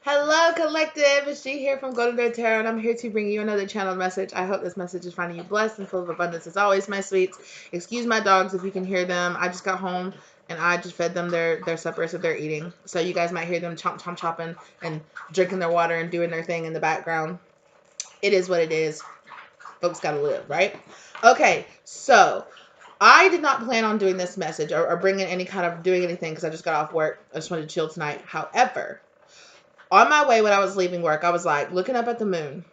Hello, collective. It's G here from Golden Gray Tarot, and I'm here to bring you another channeled message. I hope this message is finding you blessed and full of abundance as always, my sweets. Excuse my dogs if you can hear them. I just got home and I just fed them their supper, so they're eating. So you guys might hear them chopping and drinking their water and doing their thing in the background. It is what it is. Folks gotta live, right? Okay, so I did not plan on doing this message or bringing any kind of doing anything because I just got off work. I just wanted to chill tonight. However, on my way when I was leaving work, I was like looking up at the moon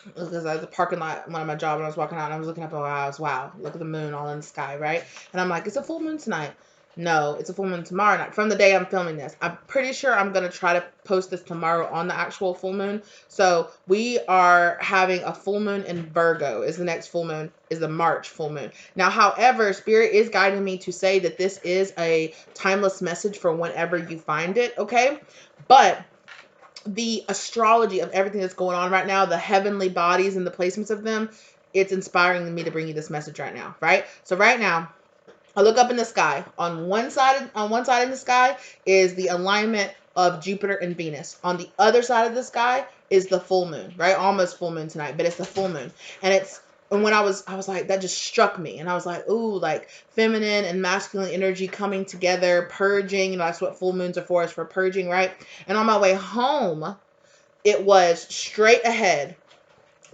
because I was at the parking lot, one of my job, and I was walking out and I was looking up and I was, wow, look at the moon all in the sky, right? And I'm like, it's a full moon tonight. No, it's a full moon tomorrow night. From the day I'm filming this, I'm pretty sure I'm going to try to post this tomorrow on the actual full moon. So we are having a full moon in Virgo. Is the next full moon, is the March full moon. Now, however, Spirit is guiding me to say that this is a timeless message for whenever you find it, okay? But the astrology of everything that's going on right now, the heavenly bodies and the placements of them, it's inspiring me to bring you this message right now, right? So right now, I look up in the sky. On one side in the sky is the alignment of Jupiter and Venus. On the other side of the sky is the full moon, right? Almost full moon tonight, but it's the full moon. And when I was like, that just struck me. And I was like, ooh, like feminine and masculine energy coming together, purging. That's what full moons are for, is for purging, right? And on my way home, it was straight ahead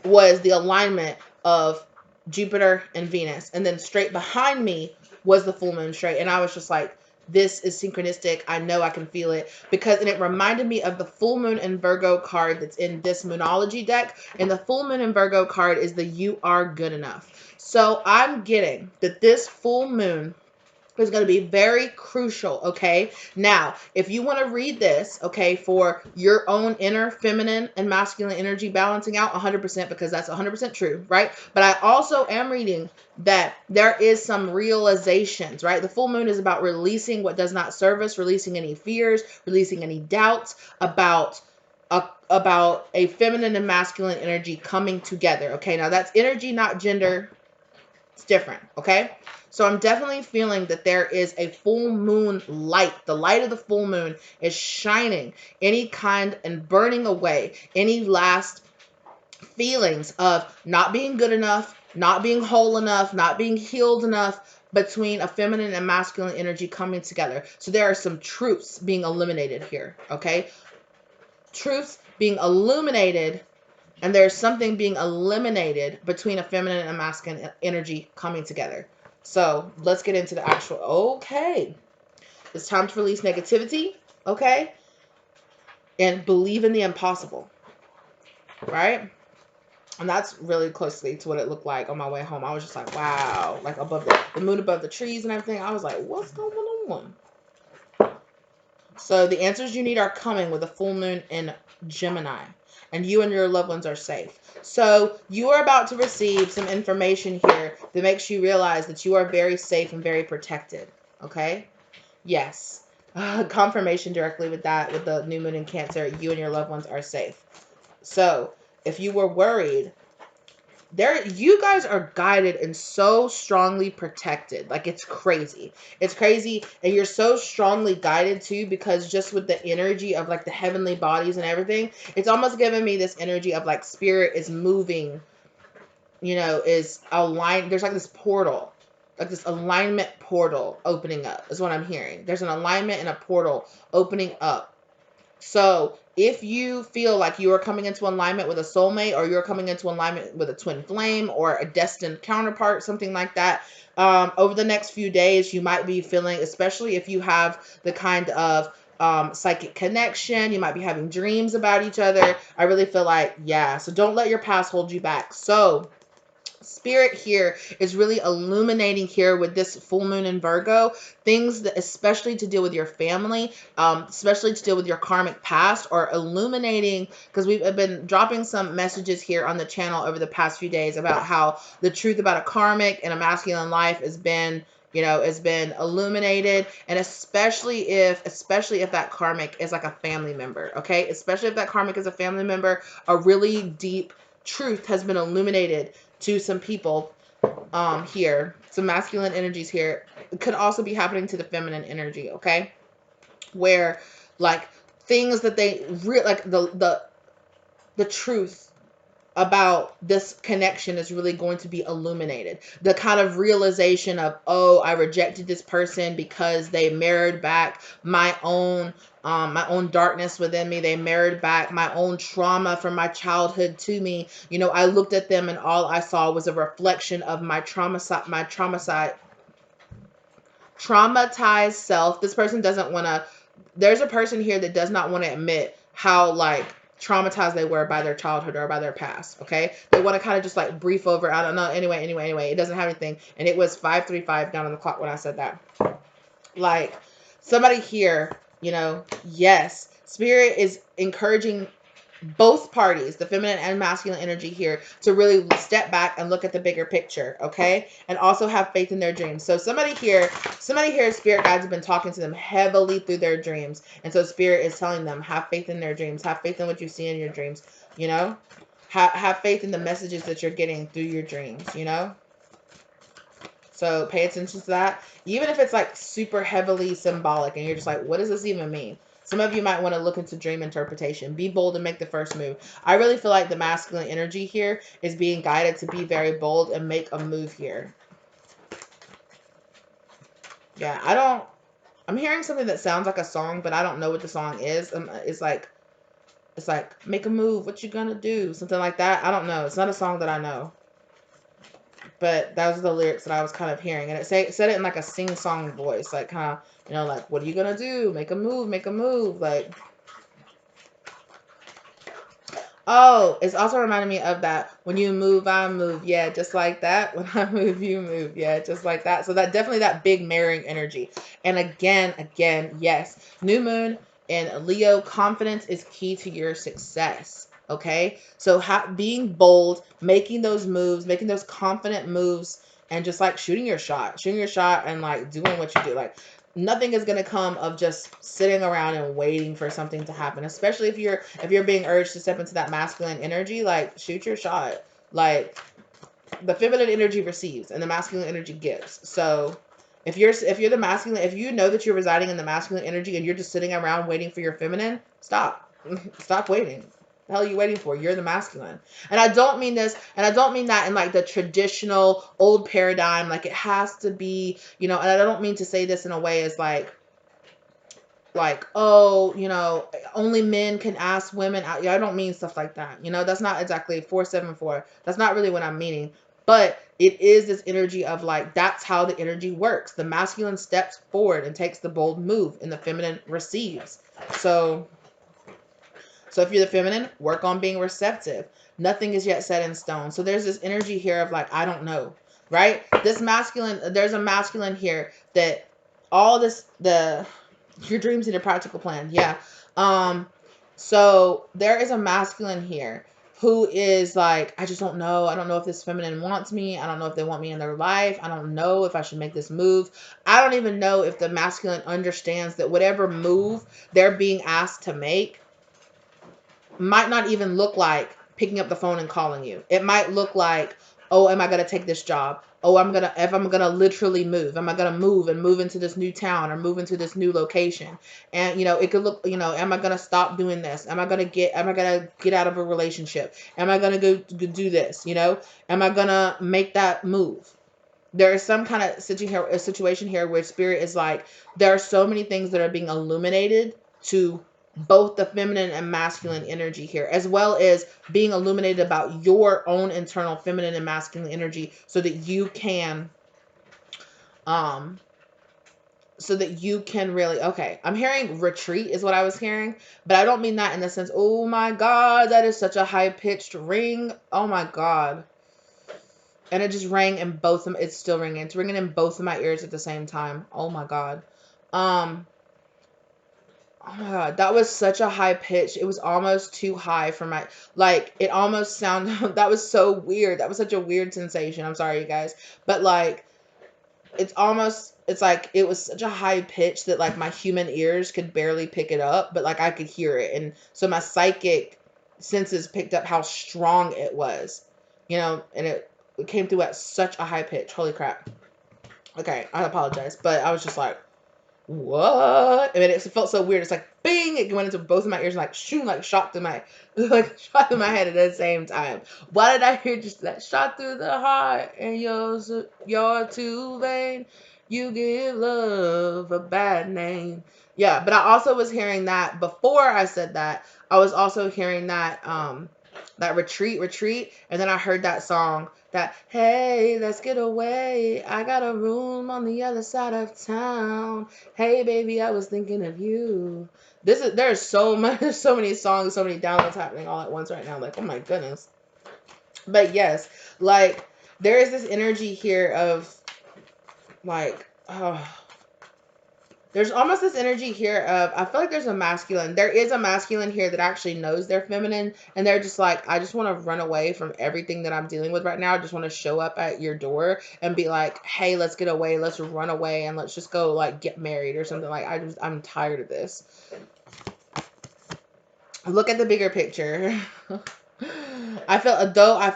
was the alignment of Jupiter and Venus. And then straight behind me was the full moon straight. And I was just like, this is synchronistic. I know I can feel it. And it reminded me of the full moon in Virgo card that's in this Moonology deck. And the full moon in Virgo card is the You Are Good Enough. So I'm getting that this full moon is going to be very crucial, okay? Now, if you want to read this, okay, for your own inner feminine and masculine energy balancing out 100%, because that's 100% true, right? But I also am reading that there is some realizations, right? The full moon is about releasing what does not serve us, releasing any fears, releasing any doubts about a feminine and masculine energy coming together, okay? Now, that's energy, not gender. It's different, okay? So I'm definitely feeling that there is a full moon light. The light of the full moon is shining any kind and burning away any last feelings of not being good enough, not being whole enough, not being healed enough between a feminine and masculine energy coming together. So there are some truths being eliminated here, okay? Truths being illuminated, and there's something being eliminated between a feminine and masculine energy coming together. So let's get into the actual. Okay, it's time to release negativity. Okay, and believe in the impossible. Right, and that's really closely to what it looked like on my way home. I was just like, wow, like above the moon above the trees and everything. I was like, what's going on? So the answers you need are coming with a full moon in Gemini, and you and your loved ones are safe. So you are about to receive some information here that makes you realize that you are very safe and very protected. Okay? Yes. Confirmation directly with that, with the new moon in Cancer, you and your loved ones are safe. So if you were worried, you guys are guided and so strongly protected. Like, it's crazy. It's crazy. And you're so strongly guided too, because just with the energy of like the heavenly bodies and everything, it's almost giving me this energy of like spirit is moving, is aligned. There's like this portal, like this alignment portal opening up is what I'm hearing. There's an alignment and a portal opening up. So if you feel like you are coming into alignment with a soulmate, or you're coming into alignment with a twin flame or a destined counterpart, something like that, over the next few days, you might be feeling, especially if you have the kind of psychic connection, you might be having dreams about each other. I really feel like, yeah, so don't let your past hold you back. So Spirit here is really illuminating here with this full moon in Virgo, things that especially to deal with your family, especially to deal with your karmic past, or illuminating, because we've been dropping some messages here on the channel over the past few days about how the truth about a karmic and a masculine life has been illuminated. And especially if that karmic is like a family member, okay? Especially if that karmic is a family member, a really deep truth has been illuminated to some people here, some masculine energies here. It could also be happening to the feminine energy, okay? Where like things that they like the truth about this connection is really going to be illuminated. The kind of realization of, oh, I rejected this person because they mirrored back my own darkness within me. They mirrored back my own trauma from my childhood to me. You know, I looked at them and all I saw was a reflection of my traumatized self. This person doesn't want to, there's a person here that does not want to admit how like traumatized they were by their childhood or by their past. Okay. They want to kind of just like brief over. I don't know. Anyway, it doesn't have anything. And it was 5:35 down on the clock when I said that. Like somebody here, you know, yes, spirit is encouraging both parties, the feminine and masculine energy here, to really step back and look at the bigger picture, okay? And also have faith in their dreams. So somebody here, spirit guides have been talking to them heavily through their dreams. And so spirit is telling them, have faith in their dreams. Have faith in what you see in your dreams, you know? Have faith in the messages that you're getting through your dreams, you know? So pay attention to that. Even if it's like super heavily symbolic and you're just like, what does this even mean? Some of you might want to look into dream interpretation. Be bold and make the first move. I really feel like the masculine energy here is being guided to be very bold and make a move here. Yeah, I'm hearing something that sounds like a song, but I don't know what the song is. It's like, make a move. What you gonna do? Something like that. I don't know. It's not a song that I know. But those are the lyrics that I was kind of hearing. And it said it in like a sing-song voice. Like kind of, you know, like, what are you going to do? Make a move, make a move. Like, oh, it's also reminding me of that. When you move, I move. Yeah, just like that. When I move, you move. Yeah, just like that. So that definitely that big marrying energy. And again, yes. New moon and Leo, confidence is key to your success. Okay, so being bold, making those moves, making those confident moves, and just like shooting your shot and like doing what you do. Like nothing is going to come of just sitting around and waiting for something to happen, especially if you're being urged to step into that masculine energy. Like shoot your shot. Like the feminine energy receives and the masculine energy gives. So if you're the masculine, if you know that you're residing in the masculine energy and you're just sitting around waiting for your feminine, stop. Stop waiting. The hell are you waiting for? You're the masculine. And I don't mean this, and I don't mean that in like the traditional old paradigm, like it has to be, you know, and I don't mean to say this in a way as like, oh, you know, only men can ask women out. Yeah, I don't mean stuff like that. You know, that's not exactly 474. That's not really what I'm meaning. But it is this energy of like, that's how the energy works. The masculine steps forward and takes the bold move and the feminine receives. So if you're the feminine, work on being receptive. Nothing is yet set in stone. So there's this energy here of like, I don't know, right? This masculine, there's a masculine here that all this, your dreams and your practical plan. Yeah. So there is a masculine here who is like, I just don't know. I don't know if this feminine wants me. I don't know if they want me in their life. I don't know if I should make this move. I don't even know if the masculine understands that whatever move they're being asked to make might not even look like picking up the phone and calling you. It might look like, oh, am I going to take this job? Oh, if I'm going to literally move, am I going to move into this new town or move into this new location? And, you know, it could look, you know, am I going to stop doing this? Am I going to get out of a relationship? Am I going to go do this? You know, am I going to make that move? There is some kind of situation here where spirit is like, there are so many things that are being illuminated to both the feminine and masculine energy here, as well as being illuminated about your own internal feminine and masculine energy so that you can really, okay, I'm hearing retreat is what I was hearing, but I don't mean that in the sense, oh my God, that is such a high-pitched ring. Oh my God. And it just rang in both of them. It's still ringing. It's ringing in both of my ears at the same time. Oh my God. Oh my God, that was such a high pitch. It was almost too high for my, like, it almost sounded, that was so weird. That was such a weird sensation. I'm sorry, you guys. But like, it's like, it was such a high pitch that like my human ears could barely pick it up, but like I could hear it. And so my psychic senses picked up how strong it was, you know, and it came through at such a high pitch. Holy crap. Okay, I apologize. But I was just like, what? And it felt so weird. It's like, bing, it went into both of my ears, like, shoom, like, shot through my, like, shot through my head at the same time. Why did I hear just that? Shot through the heart, and you're too vain. You give love a bad name. Yeah, but I also was hearing that before I said that. I was also hearing that, that retreat, and then I heard that song, that, hey, let's get away. I got a room on the other side of town. Hey, baby, I was thinking of you. There's so much, so many songs, so many downloads happening all at once right now. Like, oh my goodness. But yes, like, there is this energy here of, like, oh, there's almost this energy here of, I feel like there's a masculine. There is a masculine here that actually knows they're feminine, and they're just like, I just want to run away from everything that I'm dealing with right now. I just want to show up at your door and be like, hey, let's get away. Let's run away and let's just go, like, get married or something. Like, I'm tired of this. Look at the bigger picture. I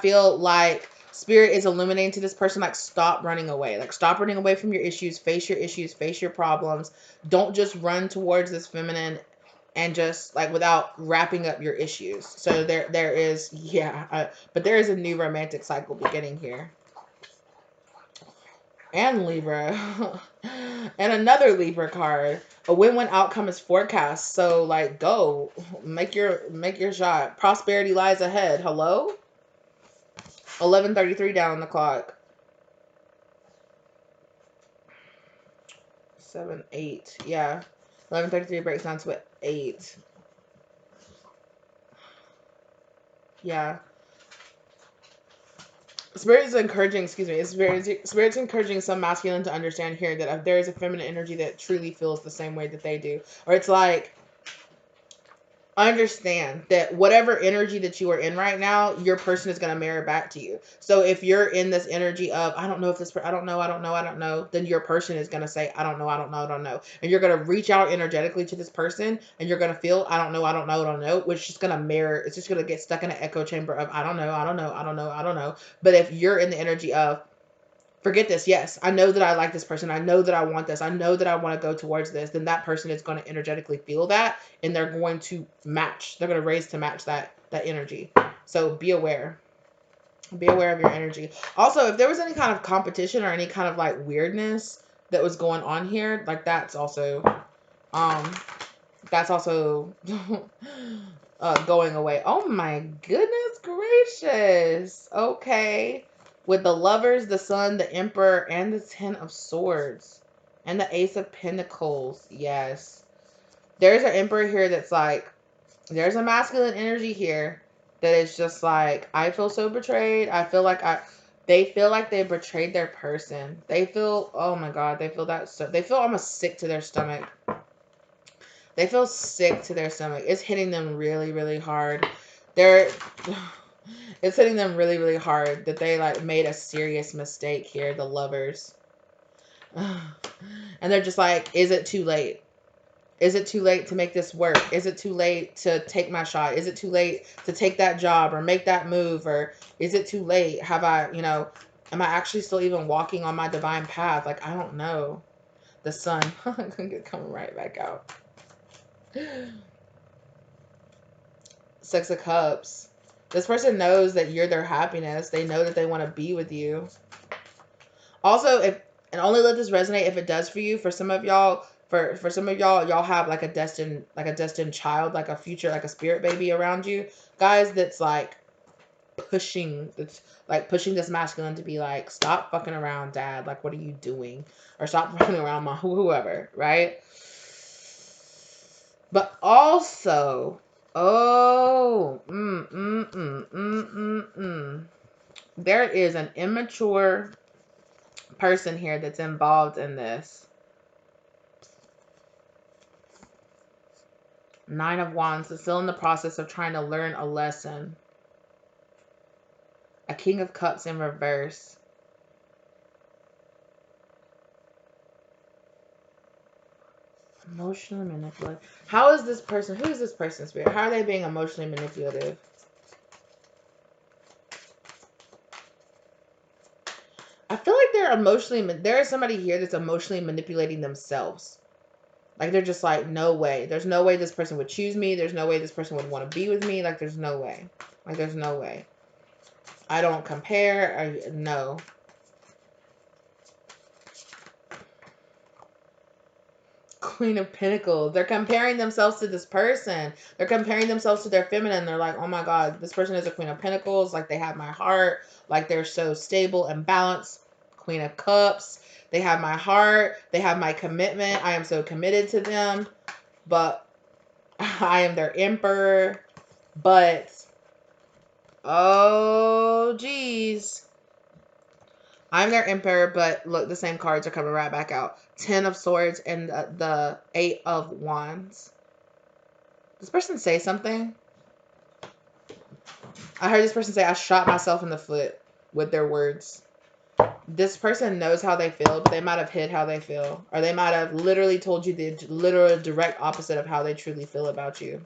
feel like spirit is illuminating to this person, like, stop running away. Like, stop running away from your issues, face your problems. Don't just run towards this feminine and just, like, without wrapping up your issues. So there is, yeah, but there is a new romantic cycle beginning here. And Libra. And another Libra card. A win-win outcome is forecast. So, like, go. Make your shot. Prosperity lies ahead. Hello? 11:33 down on the clock. 7, 8. Yeah. 11:33 breaks down to 8. Yeah. Spirit's encouraging, excuse me, Spirit's encouraging some masculine to understand here that if there is a feminine energy that truly feels the same way that they do. Or it's like, understand that whatever energy that you are in right now, your person is going to mirror back to you. So if you're in this energy of, I don't know if this, I don't know, then your person is going to say, I don't know. And you're going to reach out energetically to this person and you're going to feel, I don't know, which is just going to mirror. It's just going to get stuck in an echo chamber of, I don't know. But if you're in the energy of, forget this. Yes, I know that I like this person. I know that I want this. I know that I want to go towards this. Then that person is going to energetically feel that, and they're going to match. They're going to raise to match that energy. So be aware. Be aware of your energy. Also, if there was any kind of competition or any kind of, like, weirdness that was going on here, like, that's also going away. Oh my goodness gracious. Okay. With the Lovers, the Sun, the Emperor, and the Ten of Swords. And the Ace of Pentacles. Yes. There's an Emperor here that's like, there's a masculine energy here that is just like, I feel so betrayed. I feel like they feel like they betrayed their person. They feel, oh my God, they feel that, so they feel almost sick to their stomach. They feel sick to their stomach. It's hitting them really, really hard. It's hitting them really, really hard that they, like, made a serious mistake here, the Lovers. And they're just like, is it too late? Is it too late to make this work? Is it too late to take my shot? Is it too late to take that job or make that move? Or is it too late? Have I, am I actually still even walking on my divine path? Like, I don't know. The Sun. Coming right back out. Six of Cups. This person knows that you're their happiness. They know that they want to be with you. Also, and only let this resonate if it does for you. For some of y'all, y'all have like a destined child, like a future, like a spirit baby around you, guys. That's like pushing this masculine to be like, stop fucking around, dad. Like, what are you doing? Or stop running around my whoever, right? But also, there is an immature person here that's involved in this. 9 of Wands is still in the process of trying to learn a lesson. A King of Cups in reverse. Emotionally manipulative. How is this person? Who is this person, Spirit? How are they being emotionally manipulative? I feel like there is somebody here that's emotionally manipulating themselves. Like, they're just like, no way. There's no way this person would choose me. There's no way this person would want to be with me. Like, there's no way. Like, there's no way. I don't compare. No. Queen of Pentacles. They're comparing themselves to this person. They're comparing themselves to their feminine. They're like, oh my God, this person is a Queen of Pentacles. Like, they have my heart. Like, they're so stable and balanced. Queen of Cups. They have my heart. They have my commitment. I am so committed to them. But I am their emperor. But, oh, geez. I'm their emperor, but look, the same cards are coming right back out. 10 of Swords and the 8 of Wands. Does this person say something? I heard this person say, I shot myself in the foot with their words. This person knows how they feel, but they might have hid how they feel. Or they might have literally told you the literal direct opposite of how they truly feel about you.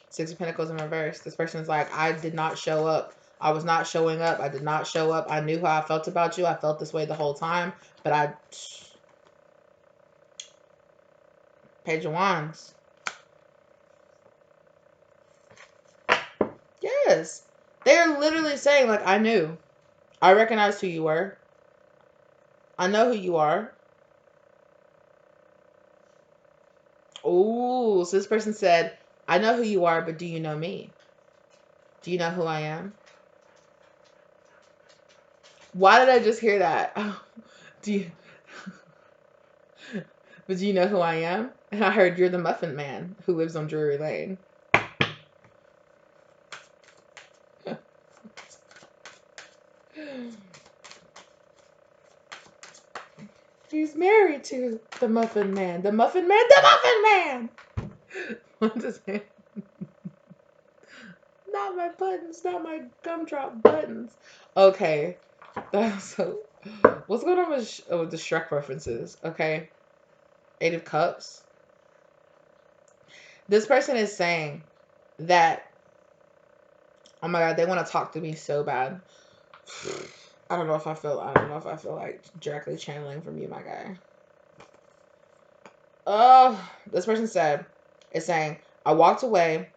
Six of Pentacles in reverse. This person's like, I did not show up. I was not showing up. I did not show up. I knew how I felt about you. I felt this way the whole time. But Page of Wands. Yes. They're literally saying, like, I knew. I recognized who you were. I know who you are. Ooh, so this person said, I know who you are, but do you know me? Do you know who I am? Why did I just hear that? Oh, do you... But do you know who I am? And I heard you're the Muffin Man who lives on Drury Lane. He's married to the Muffin Man. The Muffin Man. The Muffin Man! What's his name? Not my buttons. Not my gumdrop buttons. Okay. So, what's going on with the Shrek references? Okay. 8 of Cups. This person is saying that, oh my God, they want to talk to me so bad. I don't know if I feel like directly channeling from you, my guy. Oh, this person is saying, I walked away.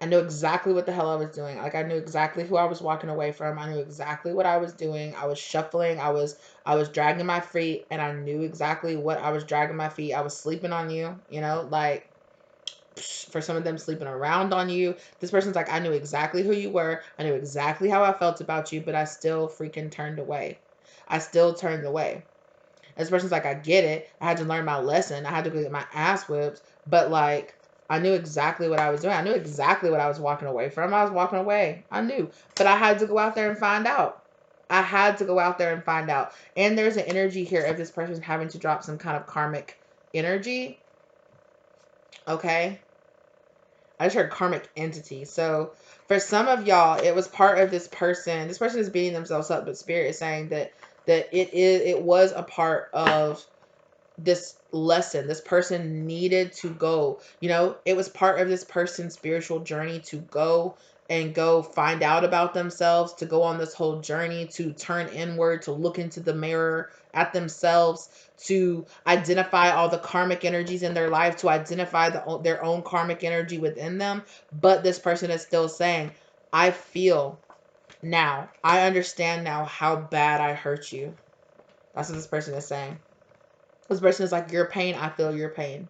I knew exactly what the hell I was doing. Like, I knew exactly who I was walking away from. I knew exactly what I was doing. I was shuffling. I was dragging my feet, and I knew exactly what I was dragging my feet. I was sleeping on you, you know, like, for some of them sleeping around on you. This person's like, I knew exactly who you were. I knew exactly how I felt about you, but I still freaking turned away. I still turned away. This person's like, I get it. I had to learn my lesson. I had to go get my ass whipped. But, like, I knew exactly what I was doing. I knew exactly what I was walking away from. I was walking away. I knew. But I had to go out there and find out. I had to go out there and find out. And there's an energy here of this person having to drop some kind of karmic energy. Okay? I just heard karmic entity. So for some of y'all, it was part of this person. This person is beating themselves up, but Spirit is saying that it was a part of this lesson. This person needed to go. You know, it was part of this person's spiritual journey to go find out about themselves, to go on this whole journey, to turn inward, to look into the mirror at themselves, to identify all the karmic energies in their life, to identify their own karmic energy within them. But this person is still saying, I feel now, I understand now how bad I hurt you. That's what this person is saying. This person is like, your pain, I feel your pain.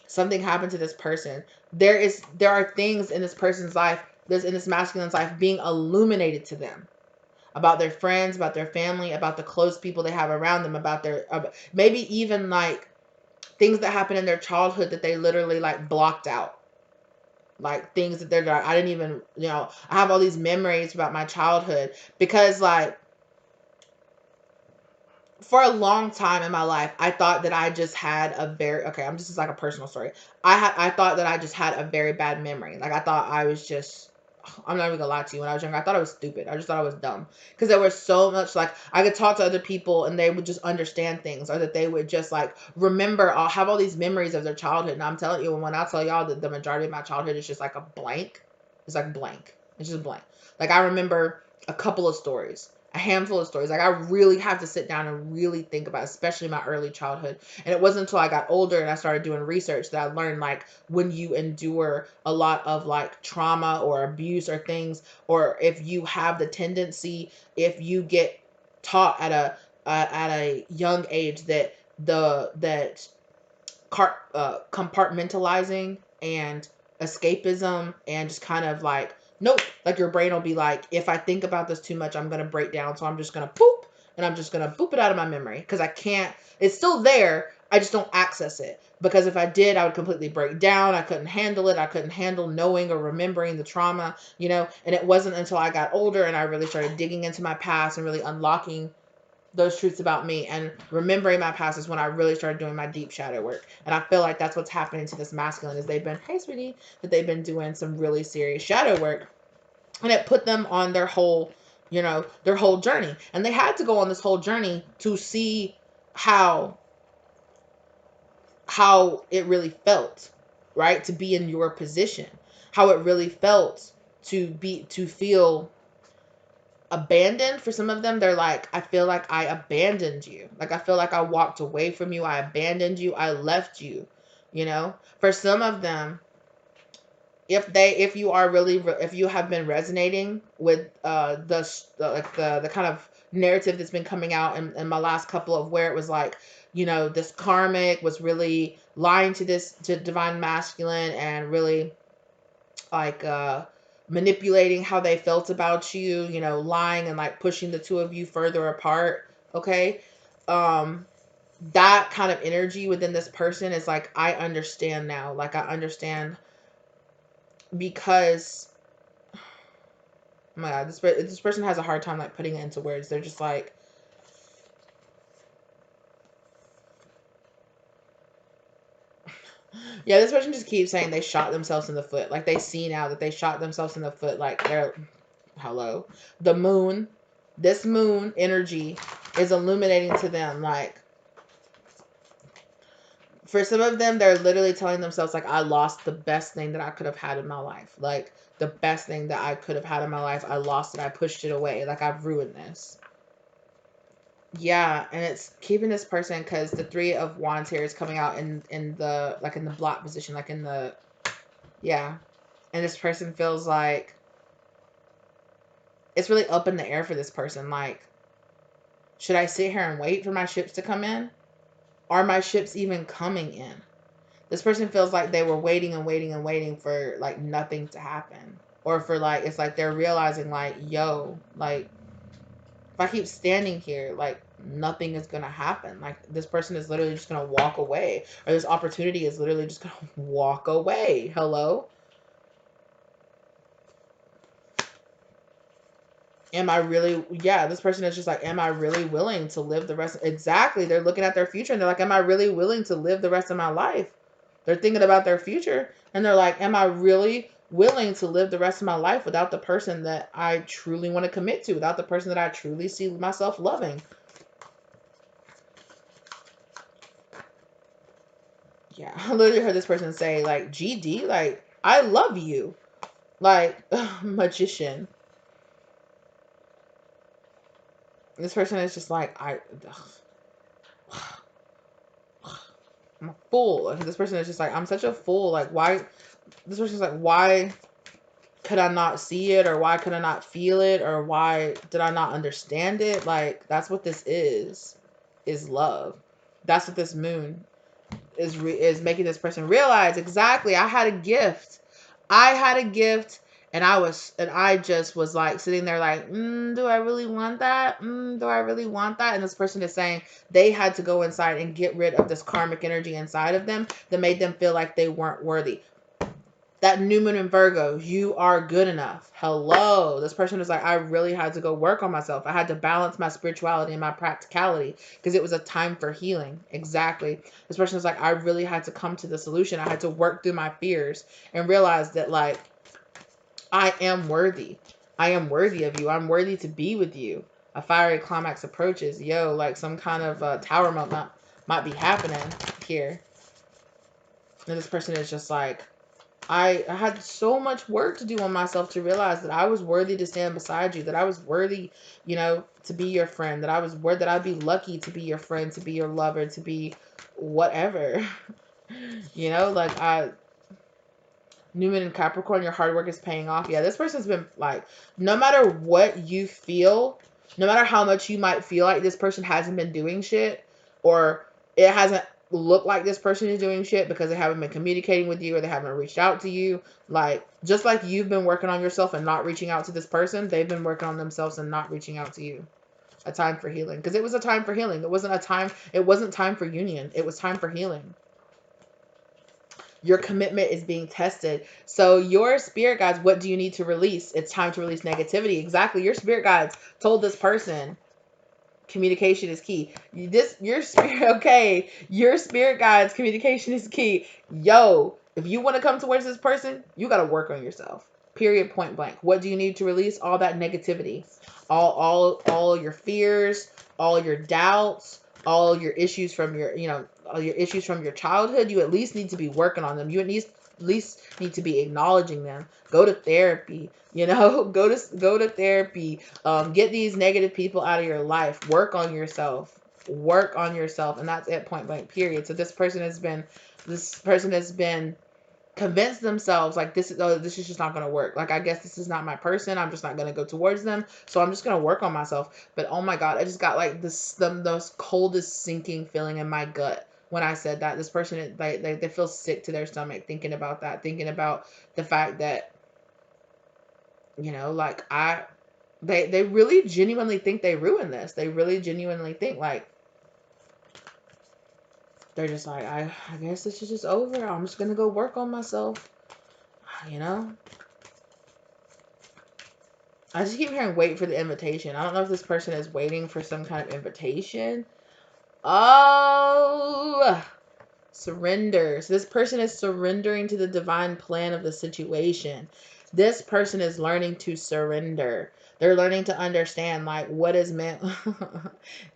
Something happened to this person. There are things in this person's life, in this masculine's life, being illuminated to them. About their friends, about their family, about the close people they have around them, about their, maybe even like things that happened in their childhood that they literally like blocked out. Like things that they're like, I didn't even, you know, I have all these memories about my childhood because like, for a long time in my life, I thought that I just had a very, okay, I'm just like a personal story. I thought that I just had a very bad memory. Like I thought I was just, I'm not even gonna lie to you. When I was younger, I thought I was stupid. I just thought I was dumb because there was so much, like I could talk to other people and they would just understand things, or that they would just like remember, I'll have all these memories of their childhood. And I'm telling you, when I tell y'all that the majority of my childhood is just like a blank, it's like blank. It's just blank. Like, I remember a couple of stories, a handful of stories. Like, I really have to sit down and really think about, especially my early childhood. And it wasn't until I got older and I started doing research that I learned, like, when you endure a lot of, like, trauma or abuse or things, or if you have the tendency, if you get taught at a young age that compartmentalizing and escapism and just kind of like, nope, like your brain will be like, if I think about this too much, I'm going to break down. So I'm just going to poop and I'm just going to boop it out of my memory because I can't, it's still there. I just don't access it, because if I did, I would completely break down. I couldn't handle it. I couldn't handle knowing or remembering the trauma, you know. And it wasn't until I got older and I really started digging into my past and really unlocking those truths about me and remembering my past is when I really started doing my deep shadow work. And I feel like that's what's happening to this masculine, is they've been, hey sweetie, that they've been doing some really serious shadow work, and it put them on their whole, you know, their whole journey. And they had to go on this whole journey to see how it really felt, right? To be in your position, how it really felt to feel abandoned. For some of them, they're like, I feel like I abandoned you. Like, I feel like I walked away from you. I abandoned you. I left you, you know. For some of them, if you are really, if you have been resonating with the kind of narrative that's been coming out in my last couple of, where it was like, you know, this karmic was really lying to divine masculine and really like manipulating how they felt about you, you know, lying and like pushing the two of you further apart. Okay. um that kind of energy within this person is like, I understand now. Like, I understand, because oh my god, this person has a hard time like putting it into words. They're just like, yeah, this person just keeps saying they shot themselves in the foot. Like, they see now that they shot themselves in the foot. Like, they're, hello, the moon, this moon energy is illuminating to them. Like, for some of them, they're literally telling themselves, like, I lost the best thing that I could have had in my life. Like, the best thing that I could have had in my life, I lost it. I pushed it away. Like, I've ruined this. Yeah, and it's keeping this person, because the Three of Wands here is coming out in the, like, in the block position, like in the, yeah. And this person feels like it's really up in the air for this person. Like, should I sit here and wait for my ships to come in? Are my ships even coming in? This person feels like they were waiting and waiting and waiting for like nothing to happen. Or for like, it's like they're realizing like, yo, like, if I keep standing here, like, nothing is going to happen. Like, this person is literally just going to walk away. Or this opportunity is literally just going to walk away. Hello? Am I really, yeah, this person is just like, am I really willing to live the rest? Exactly. They're looking at their future and they're like, am I really willing to live the rest of my life? They're thinking about their future and they're like, am I really willing to live the rest of my life without the person that I truly want to commit to, without the person that I truly see myself loving? Yeah, I literally heard this person say, like, GD, like, I love you. Like, magician. This person is just like, I'm a fool. This person is just like, I'm such a fool. Like, why? This person's like, why could I not see it? Or why could I not feel it? Or why did I not understand it? Like, that's what this is love. That's what this moon is making this person realize. Exactly. I had a gift. I had a gift. And I just was like sitting there like, do I really want that? Do I really want that? And this person is saying they had to go inside and get rid of this karmic energy inside of them that made them feel like they weren't worthy. That new moon in Virgo, you are good enough. Hello. This person is like, I really had to go work on myself. I had to balance my spirituality and my practicality because it was a time for healing. Exactly. This person is like, I really had to come to the solution. I had to work through my fears and realize that, like, I am worthy. I am worthy of you. I'm worthy to be with you. A fiery climax approaches. Yo, like some kind of tower might be happening here. And this person is just like, I had so much work to do on myself to realize that I was worthy to stand beside you, that I was worthy, you know, to be your friend, that I was worth, that I'd be lucky to be your friend, to be your lover, to be whatever. You know, like Newman and Capricorn, your hard work is paying off. Yeah, this person's been like, no matter what you feel, no matter how much you might feel like this person hasn't been doing shit, or it hasn't looked like this person is doing shit because they haven't been communicating with you or they haven't reached out to you. Like, just like you've been working on yourself and not reaching out to this person, they've been working on themselves and not reaching out to you. A time for healing. Because it was a time for healing. It wasn't time for union. It was time for healing. Your commitment is being tested. So your spirit guides, what do you need to release? It's time to release negativity. Exactly. Your spirit guides told this person communication is key. Your spirit, okay. Your spirit guides, communication is key. Yo, if you want to come towards this person, you got to work on yourself. Period, point blank. What do you need to release? All that negativity. All your fears, all your doubts, all your issues from your, all your issues from your childhood. You at least need to be working on them. You at least need to be acknowledging them. Go to therapy, go to therapy. Get these negative people out of your life. Work on yourself. Work on yourself. And that's it, point blank, period. So this person has been convince themselves like this is just not going to work. Like, I guess this is not my person. I'm just not going to go towards them. So I'm just going to work on myself. But oh my God, I just got like the most coldest sinking feeling in my gut when I said that. This person, they feel sick to their stomach thinking about that, thinking about the fact that, like they really genuinely think they ruined this. They really genuinely think like, they're just like, I guess this is just over. I'm just going to go work on myself. You know? I just keep hearing wait for the invitation. I don't know if this person is waiting for some kind of invitation. Oh, surrender. So this person is surrendering to the divine plan of the situation. This person is learning to surrender. They're learning to understand like what is meant.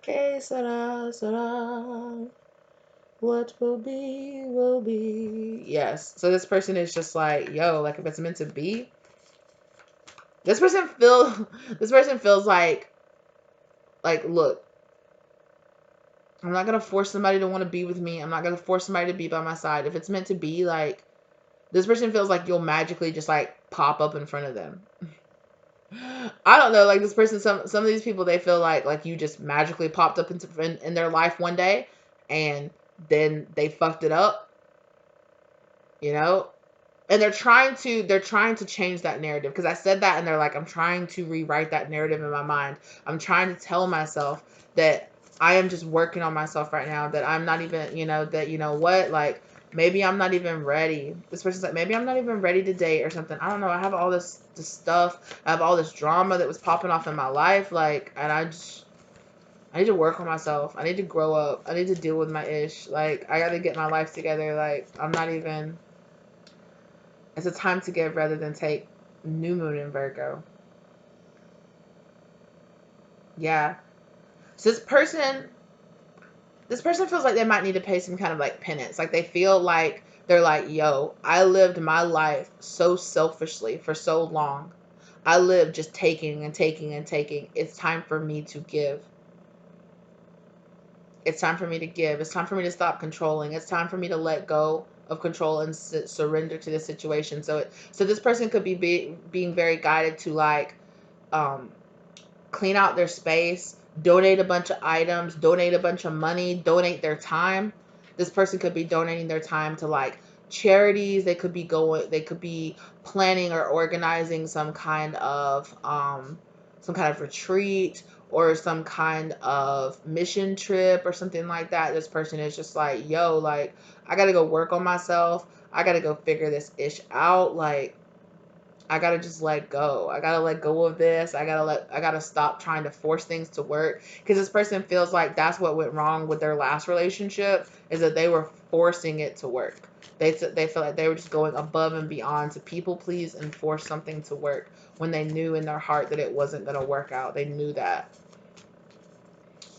Que sera, sera. What will be, will be. Yes. So this person is just like, yo, like if it's meant to be. This person feels like, look, I'm not going to force somebody to want to be with me. I'm not going to force somebody to be by my side. If it's meant to be, like, this person feels like you'll magically just, like, pop up in front of them. I don't know, like, this person, some of these people, they feel like you just magically popped up in their life one day, and then they fucked it up, you know? And they're trying to change that narrative, because I said that and they're like, I'm trying to rewrite that narrative in my mind. I'm trying to tell myself that I am just working on myself right now, that I'm not even, that, what, like, maybe I'm not even ready. This person's like, maybe I'm not even ready to date or something. I don't know. I have all this stuff. I have all this drama that was popping off in my life. Like, and I need to work on myself. I need to grow up. I need to deal with my ish. Like, I got to get my life together. Like, I'm not even... It's a time to give rather than take. New moon in Virgo. Yeah. So this person feels like they might need to pay some kind of like penance. Like they feel like they're like, yo, I lived my life so selfishly for so long. I lived just taking and taking and taking. It's time for me to give. It's time for me to give. It's time for me to stop controlling. It's time for me to let go of control and surrender to the situation. So this person could be being very guided to like, um, clean out their space, donate a bunch of items, donate a bunch of money, donate their time. This person could be donating their time to like charities. They could be planning or organizing some kind of retreat or some kind of mission trip or something like that. This person is just like, yo, like, I gotta go work on myself. I gotta go figure this ish out. Like, I gotta just let go. I gotta let go of this. I gotta stop trying to force things to work. Because this person feels like that's what went wrong with their last relationship, is that they were forcing it to work. They feel like they were just going above and beyond to people please and force something to work when they knew in their heart that it wasn't gonna work out. They knew that.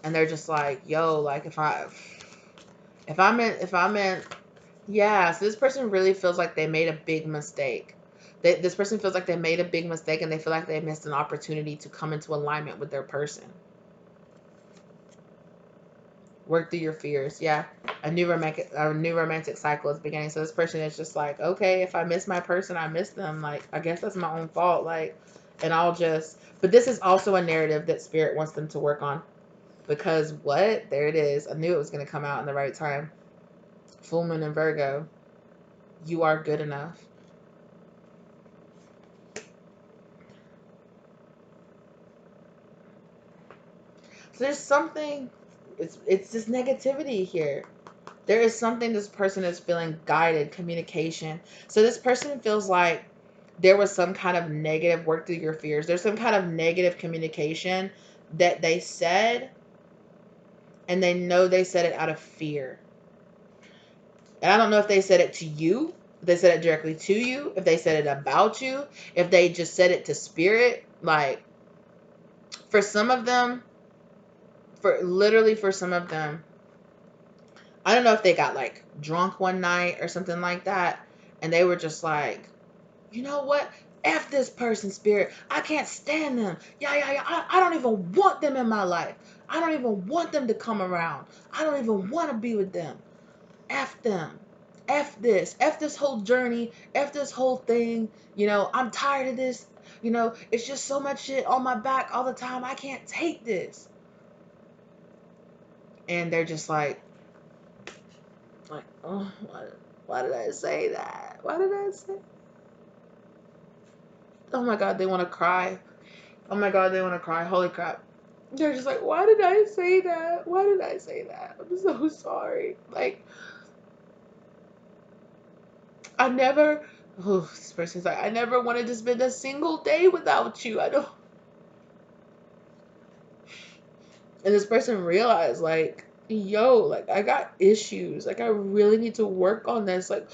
And they're just like, yo, like if I'm in Yeah, so this person really feels like they made a big mistake. This person feels like they made a big mistake and they feel like they missed an opportunity to come into alignment with their person. Work through your fears. Yeah. A new romantic cycle is beginning. So this person is just like, okay, if I miss my person, I miss them. Like, I guess that's my own fault. Like, and I'll just, but this is also a narrative that spirit wants them to work on. Because what? There it is. I knew it was going to come out in the right time. Full moon in Virgo. You are good enough. So there's something, it's this negativity here. There is something this person is feeling, guided communication. So this person feels like there was some kind of negative, work through your fears. There's some kind of negative communication that they said, and they know they said it out of fear. And I don't know if they said it to you, if they said it directly to you, if they said it about you, if they just said it to spirit. Like, for some of them, for some of them, I don't know if they got like drunk one night or something like that, and they were just like, you know what? F this person, spirit. I can't stand them. Yeah, yeah, yeah. I don't even want them in my life. I don't even want them to come around. I don't even want to be with them. F them. F this. F this whole journey. F this whole thing. I'm tired of this. It's just so much shit on my back all the time. I can't take this. And they're just like, oh, why did I say that? Why did I say? Oh my God, they want to cry. Oh my God, they want to cry. Holy crap. They're just like, why did I say that? Why did I say that? I'm so sorry. Like, I never, oh, this person's like, I never wanted to spend a single day without you. I don't. And this person realized, like, yo, like, I got issues. Like, I really need to work on this. Like,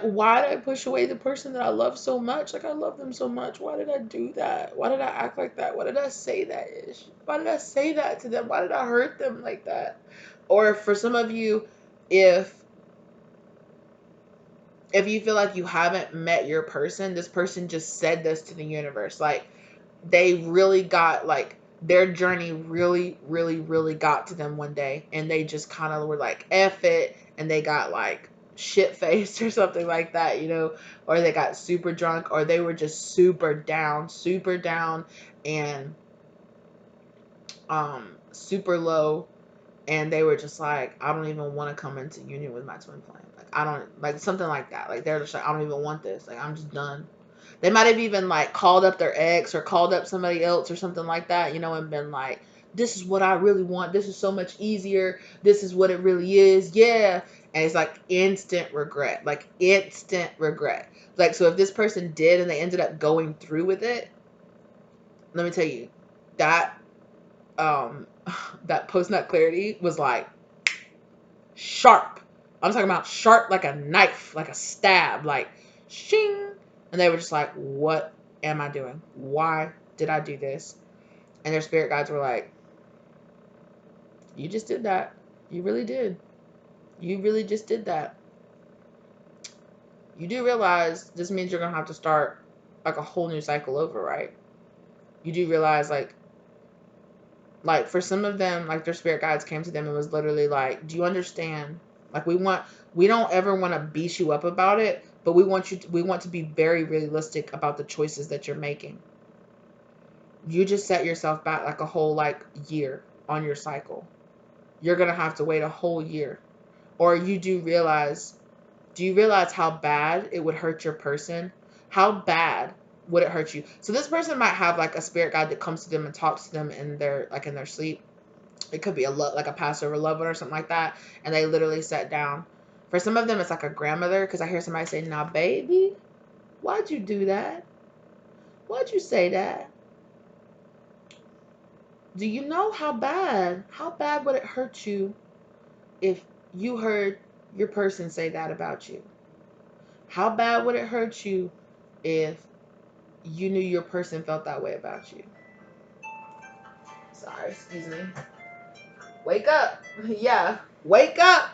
why did I push away the person that I love so much? Like, I love them so much. Why did I do that? Why did I act like that? Why did I say that ish? Why did I say that to them? Why did I hurt them like that? Or for some of you, if you feel like you haven't met your person, this person just said this to the universe. Like, they really got, like, their journey really, really, really got to them one day, and they just kind of were like, F it, and they got like shit faced or something like that, or they got super drunk, or they were just super down, and super low, and they were just like, I don't even want to come into union with my twin flame. Like, I don't, like, something like that. Like, they're just like, I don't even want this. Like, I'm just done. They might have even like called up their ex or called up somebody else or something like that, and been like, this is what I really want. This is so much easier. This is what it really is. Yeah. And it's like instant regret. Like, instant regret. Like, so if this person did and they ended up going through with it, let me tell you, that that post nut clarity was like sharp. I'm talking about sharp like a knife, like a stab, like shing. And they were just like, what am I doing? Why did I do this? And their spirit guides were like, you just did that. You really did. You really just did that. You do realize this means you're going to have to start like a whole new cycle over, right? You do realize, like for some of them, like their spirit guides came to them and was literally like, do you understand? Like, we don't ever want to beat you up about it, but we want to be very realistic about the choices that you're making. You just set yourself back like a whole like year on your cycle. You're going to have to wait a whole year. Or do you realize how bad it would hurt your person? How bad would it hurt you? So this person might have like a spirit guide that comes to them and talks to them in their sleep. It could be like a Passover loved one or something like that, and they literally sat down. For some of them, it's like a grandmother, because I hear somebody say, "Nah, baby, why'd you do that? Why'd you say that? Do you know how bad would it hurt you if you heard your person say that about you? How bad would it hurt you if you knew your person felt that way about you?" Sorry, excuse me. Wake up. Yeah, wake up.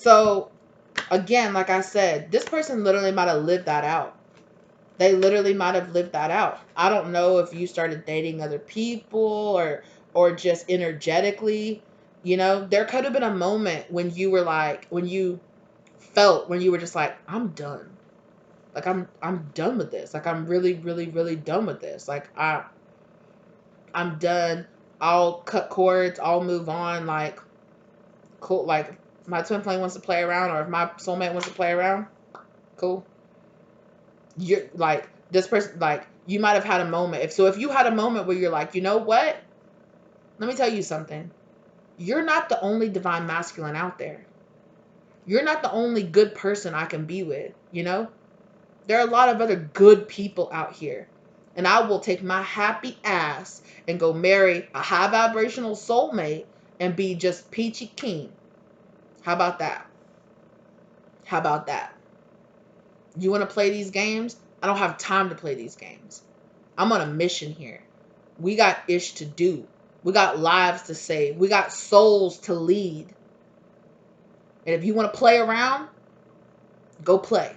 So again, like I said, this person literally might have lived that out. They literally might have lived that out. I don't know if you started dating other people or just energetically, you know, there could have been a moment when you were like, when you were just like, I'm done. Like I'm done with this. Like I'm really, really, really done with this. Like I'm done. I'll cut cords. I'll move on. Like cool. Like my twin flame wants to play around, or if my soulmate wants to play around, cool. You're like this person. Like you might have had a moment. If you had a moment where you're like, you know what? Let me tell you something. You're not the only divine masculine out there. You're not the only good person I can be with. You know, there are a lot of other good people out here. And I will take my happy ass and go marry a high vibrational soulmate and be just peachy keen. How about that? How about that? You want to play these games? I don't have time to play these games. I'm on a mission here. We got ish to do. We got lives to save. We got souls to lead. And if you want to play around, go play.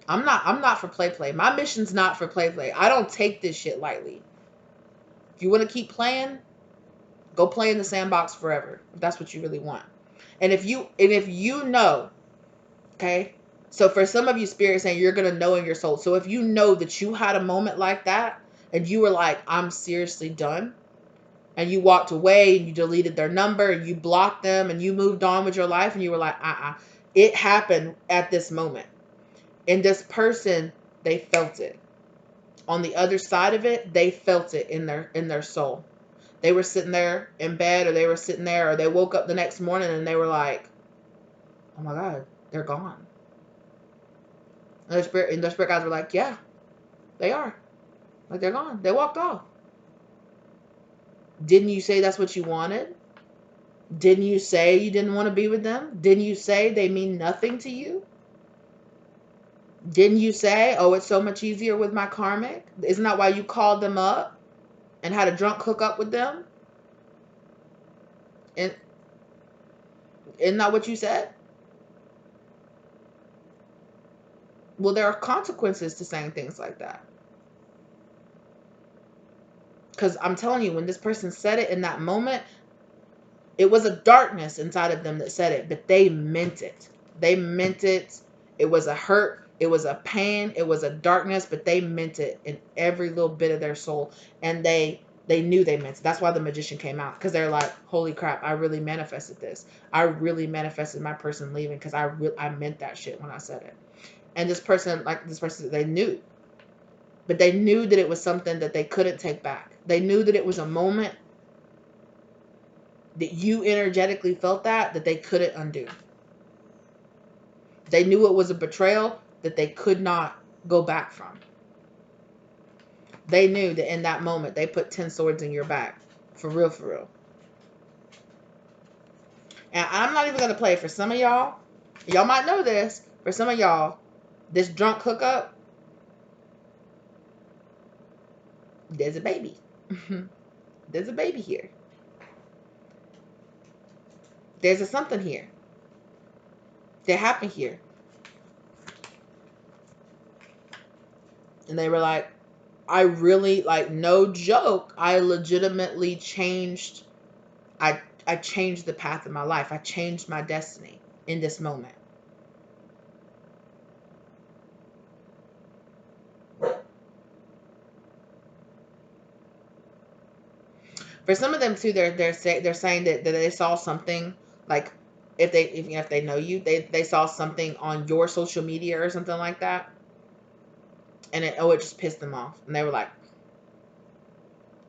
I'm not for play. My mission's not for play. I don't take this shit lightly. If you want to keep playing, go play in the sandbox forever. If that's what you really want. And if you know, okay? So for some of you, Spirit saying you're gonna know in your soul. So if you know that you had a moment like that and you were like, I'm seriously done, and you walked away and you deleted their number and you blocked them and you moved on with your life and you were like, it happened at this moment. And this person, they felt it. On the other side of it, they felt it in their soul. They were sitting there in bed, or they were sitting there, or they woke up the next morning and they were like, oh my God, they're gone. And their spirit guides were like, yeah, they are. Like they're gone. They walked off. Didn't you say that's what you wanted? Didn't you say you didn't want to be with them? Didn't you say they mean nothing to you? Didn't you say, oh, it's so much easier with my karmic? Isn't that why you called them up and had a drunk hookup with them? And isn't that what you said? Well, there are consequences to saying things like that. Because I'm telling you, when this person said it in that moment, it was a darkness inside of them that said it, but they meant it. They meant it. It was a hurt. It was a pain. It was a darkness, but they meant it in every little bit of their soul. And they knew they meant it. That's why the magician came out, because they're like, holy crap, I really manifested this. I really manifested my person leaving, because I meant that shit when I said it. And this person, they knew. But they knew that it was something that they couldn't take back. They knew that it was a moment that you energetically felt that they couldn't undo. They knew it was a betrayal that they could not go back from. They knew that in that moment they put 10 swords in your back. For real, for real. And I'm not even going to play for some of y'all. Y'all might know this. For some of y'all, this drunk hookup, there's a baby. There's a baby here. There's a something here that happened here. And they were like, I really, like, no joke, I legitimately changed, I changed the path of my life. I changed my destiny in this moment. For some of them too, they're saying that they saw something, like if they know you, they saw something on your social media or something like that, and it just pissed them off, and they were like,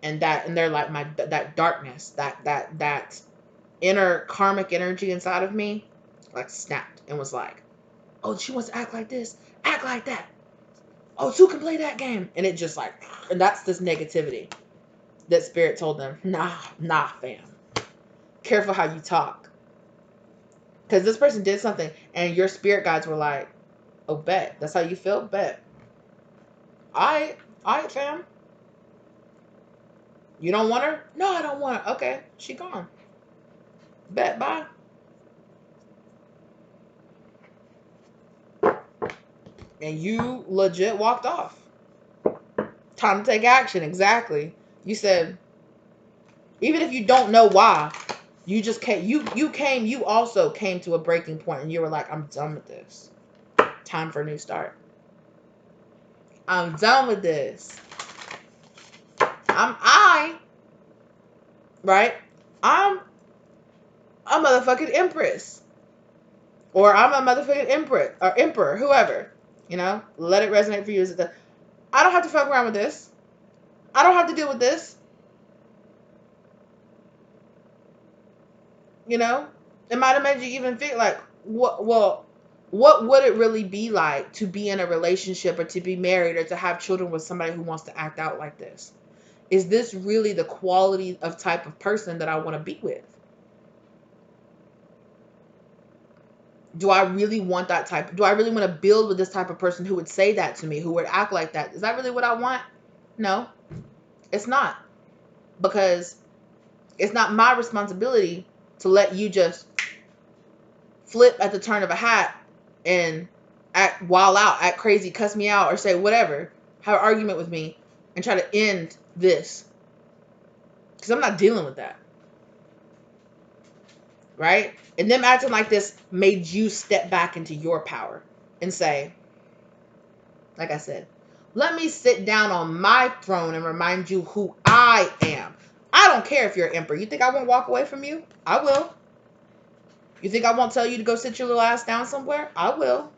and they're like, that darkness, that inner karmic energy inside of me, like snapped and was like, oh, she wants to act like this, act like that. Oh, two can play that game, and it just like, and that's this negativity that spirit told them, nah, fam. Careful how you talk. Because this person did something and your spirit guides were like, oh, bet. That's how you feel? Bet. All right, fam. You don't want her? No, I don't want her. Okay, she gone. Bet, bye. And you legit walked off. Time to take action. Exactly. You said, even if you don't know why, you just came. You also came to a breaking point, and you were like, I'm done with this. Time for a new start. I'm done with this. Right? I'm a motherfucking empress. Or I'm a motherfucking emperor or emperor, whoever. You know? Let it resonate for you. I don't have to fuck around with this. I don't have to deal with this. You know? It might have made you even think like, what would it really be like to be in a relationship or to be married or to have children with somebody who wants to act out like this? Is this really the quality of type of person that I want to be with? Do I really want that type? Do I really want to build with this type of person who would say that to me, who would act like that? Is that really what I want? No, it's not. Because it's not my responsibility to let you just flip at the turn of a hat and act wild out, act crazy, cuss me out, or say whatever, have an argument with me, and try to end this. Because I'm not dealing with that. Right? And them acting like this made you step back into your power and say, like I said, let me sit down on my throne and remind you who I am. I don't care if you're an emperor. You think I won't walk away from you? I will. You think I won't tell you to go sit your little ass down somewhere? I will.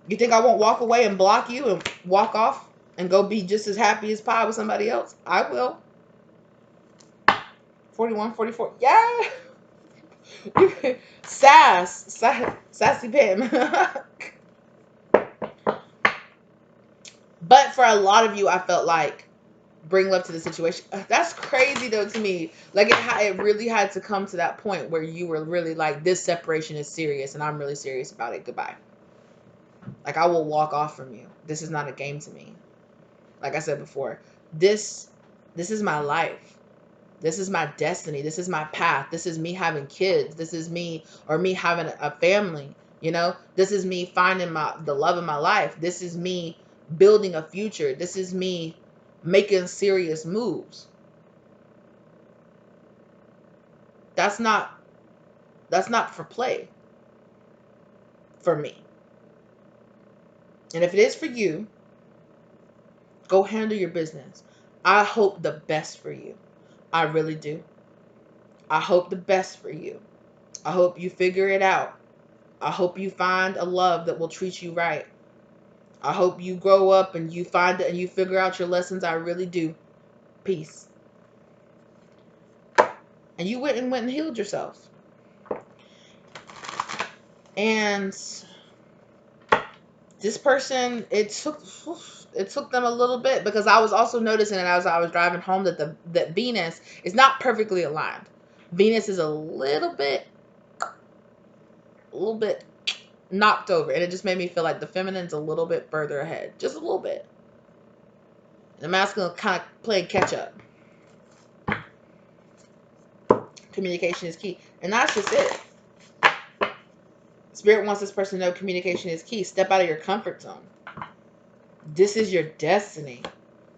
You think I won't walk away and block you and walk off and go be just as happy as pie with somebody else? I will. 41, 44. Yeah. Sassy Pam. But for a lot of you, I felt like bring love to the situation. That's crazy though to me. Like it really had to come to that point where you were really like, this separation is serious and I'm really serious about it. Goodbye. Like I will walk off from you. This is not a game to me. Like I said before, this is my life. This is my destiny. This is my path. This is me having kids. This is me having a family. You know, this is me finding the love of my life. This is me building a future. This is me making serious moves. That's not for play for me. And if it is for you, go handle your business. I hope the best for you. I really do. I hope the best for you. I hope you figure it out. I hope you find a love that will treat you right. I hope you grow up and you find it and you figure out your lessons. I really do. Peace. And you went and healed yourself. And this person, it took them a little bit, because I was also noticing that as I was driving home that Venus is not perfectly aligned. Venus is a little bit knocked over, and it just made me feel like the feminine's a little bit further ahead, just a little bit. The masculine kind of playing catch up. Communication is key, and that's just it. Spirit wants this person to know communication is key. Step out of your comfort zone. This is your destiny.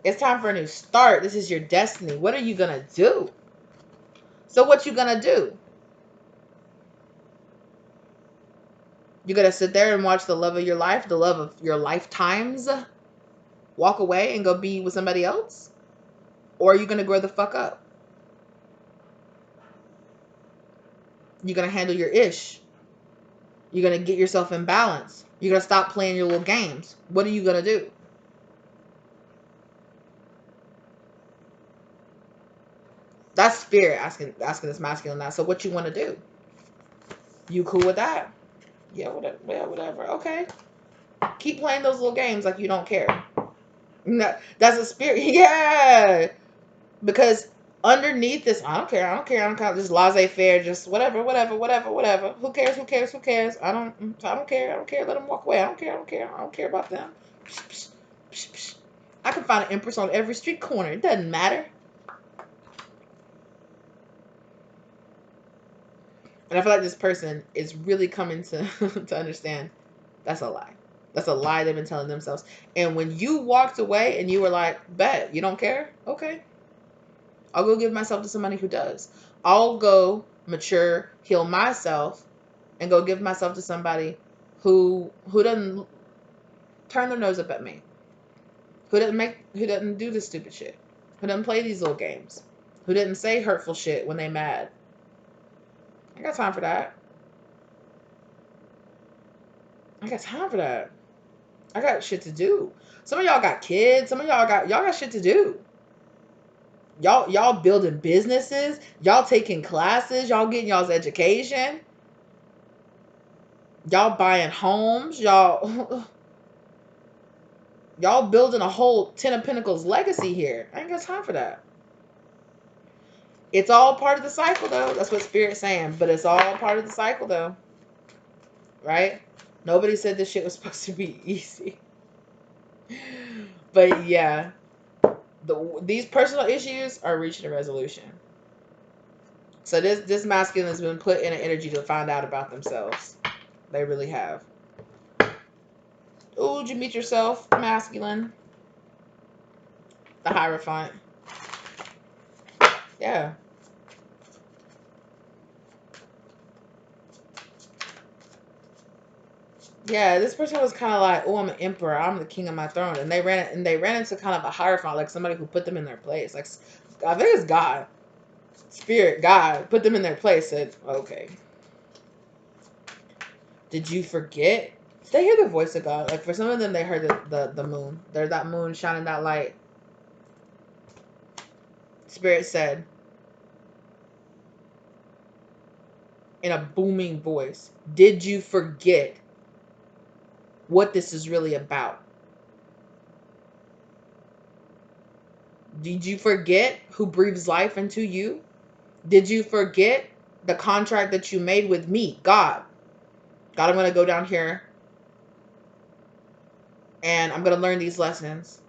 It's time for a new start. This is your destiny. What are you gonna do? So what you gonna do? You gonna sit there and watch the love of your life, the love of your lifetimes, walk away and go be with somebody else? Or are you gonna grow the fuck up? You're gonna handle your ish. You're gonna get yourself in balance. You're gonna stop playing your little games. What are you gonna do? That's spirit asking this masculine now. So what you want to do? You cool with that? Yeah, whatever. Okay. Keep playing those little games like you don't care. No, that's a spirit. Yeah. Because underneath this, I don't care. Just laissez-faire, just whatever. Who cares? I don't care. Let them walk away. I don't care about them. I can find an empress on every street corner. It doesn't matter. And I feel like this person is really coming to to understand that's a lie. That's a lie they've been telling themselves. And when you walked away and you were like, bet, you don't care? Okay. I'll go give myself to somebody who does. I'll go mature, heal myself, and go give myself to somebody who doesn't turn their nose up at me. Who doesn't do this stupid shit. Who doesn't play these little games. Who didn't say hurtful shit when they mad. I got time for that. I got time for that. I got shit to do. Some of y'all got kids. Some of y'all got shit to do. Y'all building businesses. Y'all taking classes. Y'all getting y'all's education. Y'all buying homes. Y'all building a whole Ten of Pentacles legacy here. I ain't got time for that. It's all part of the cycle, though. That's what Spirit's saying. But it's all part of the cycle, though. Right? Nobody said this shit was supposed to be easy. But yeah. These personal issues are reaching a resolution. So this masculine has been put in an energy to find out about themselves. They really have. Oh, did you meet yourself, masculine? The Hierophant. Yeah. Yeah, this person was kind of like, oh, I'm an emperor. I'm the king of my throne. And they ran into kind of a Hierophant, like somebody who put them in their place. Like, I think it's God. Spirit, God, put them in their place. Said, okay. Did you forget? They hear the voice of God. Like, for some of them, they heard the moon. There's that moon shining that light. Spirit said, in a booming voice, did you forget what this is really about? Did you forget who breathes life into you? Did you forget the contract that you made with me, God? God, I'm going to go down here and I'm going to learn these lessons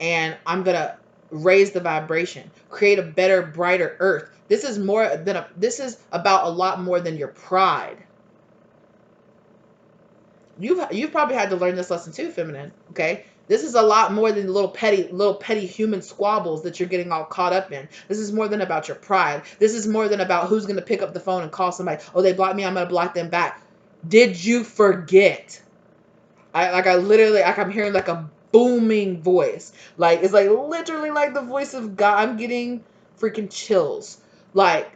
and I'm going to raise the vibration, create a better, brighter earth. This is this is about a lot more than your pride. You've probably had to learn this lesson too, feminine. Okay, this is a lot more than little petty human squabbles that you're getting all caught up in. This is more than about your pride. This is more than about who's going to pick up the phone and call somebody. Oh, they blocked me, I'm going to block them back. Did you forget? I'm hearing like a booming voice. Like, it's like literally like the voice of God. I'm getting freaking chills. Like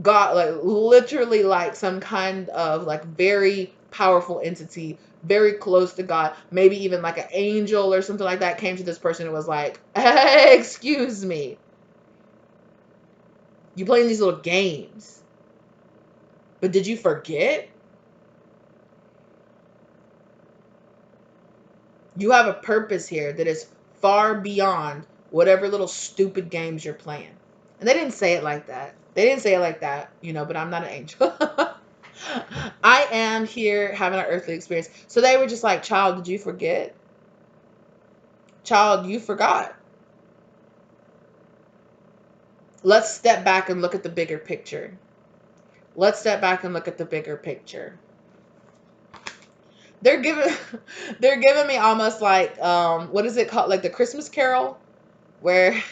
God, like literally like some kind of like very powerful entity, very close to God, maybe even like an angel or something like that came to this person and was like, hey, excuse me. You playing these little games. But did you forget? You have a purpose here that is far beyond whatever little stupid games you're playing. And they didn't say it like that. They didn't say it like that, but I'm not an angel. I am here having an earthly experience. So they were just like, child, did you forget? Child, you forgot. Let's step back and look at the bigger picture. Let's step back and look at the bigger picture. They're giving me almost like what is it called? Like the Christmas Carol, where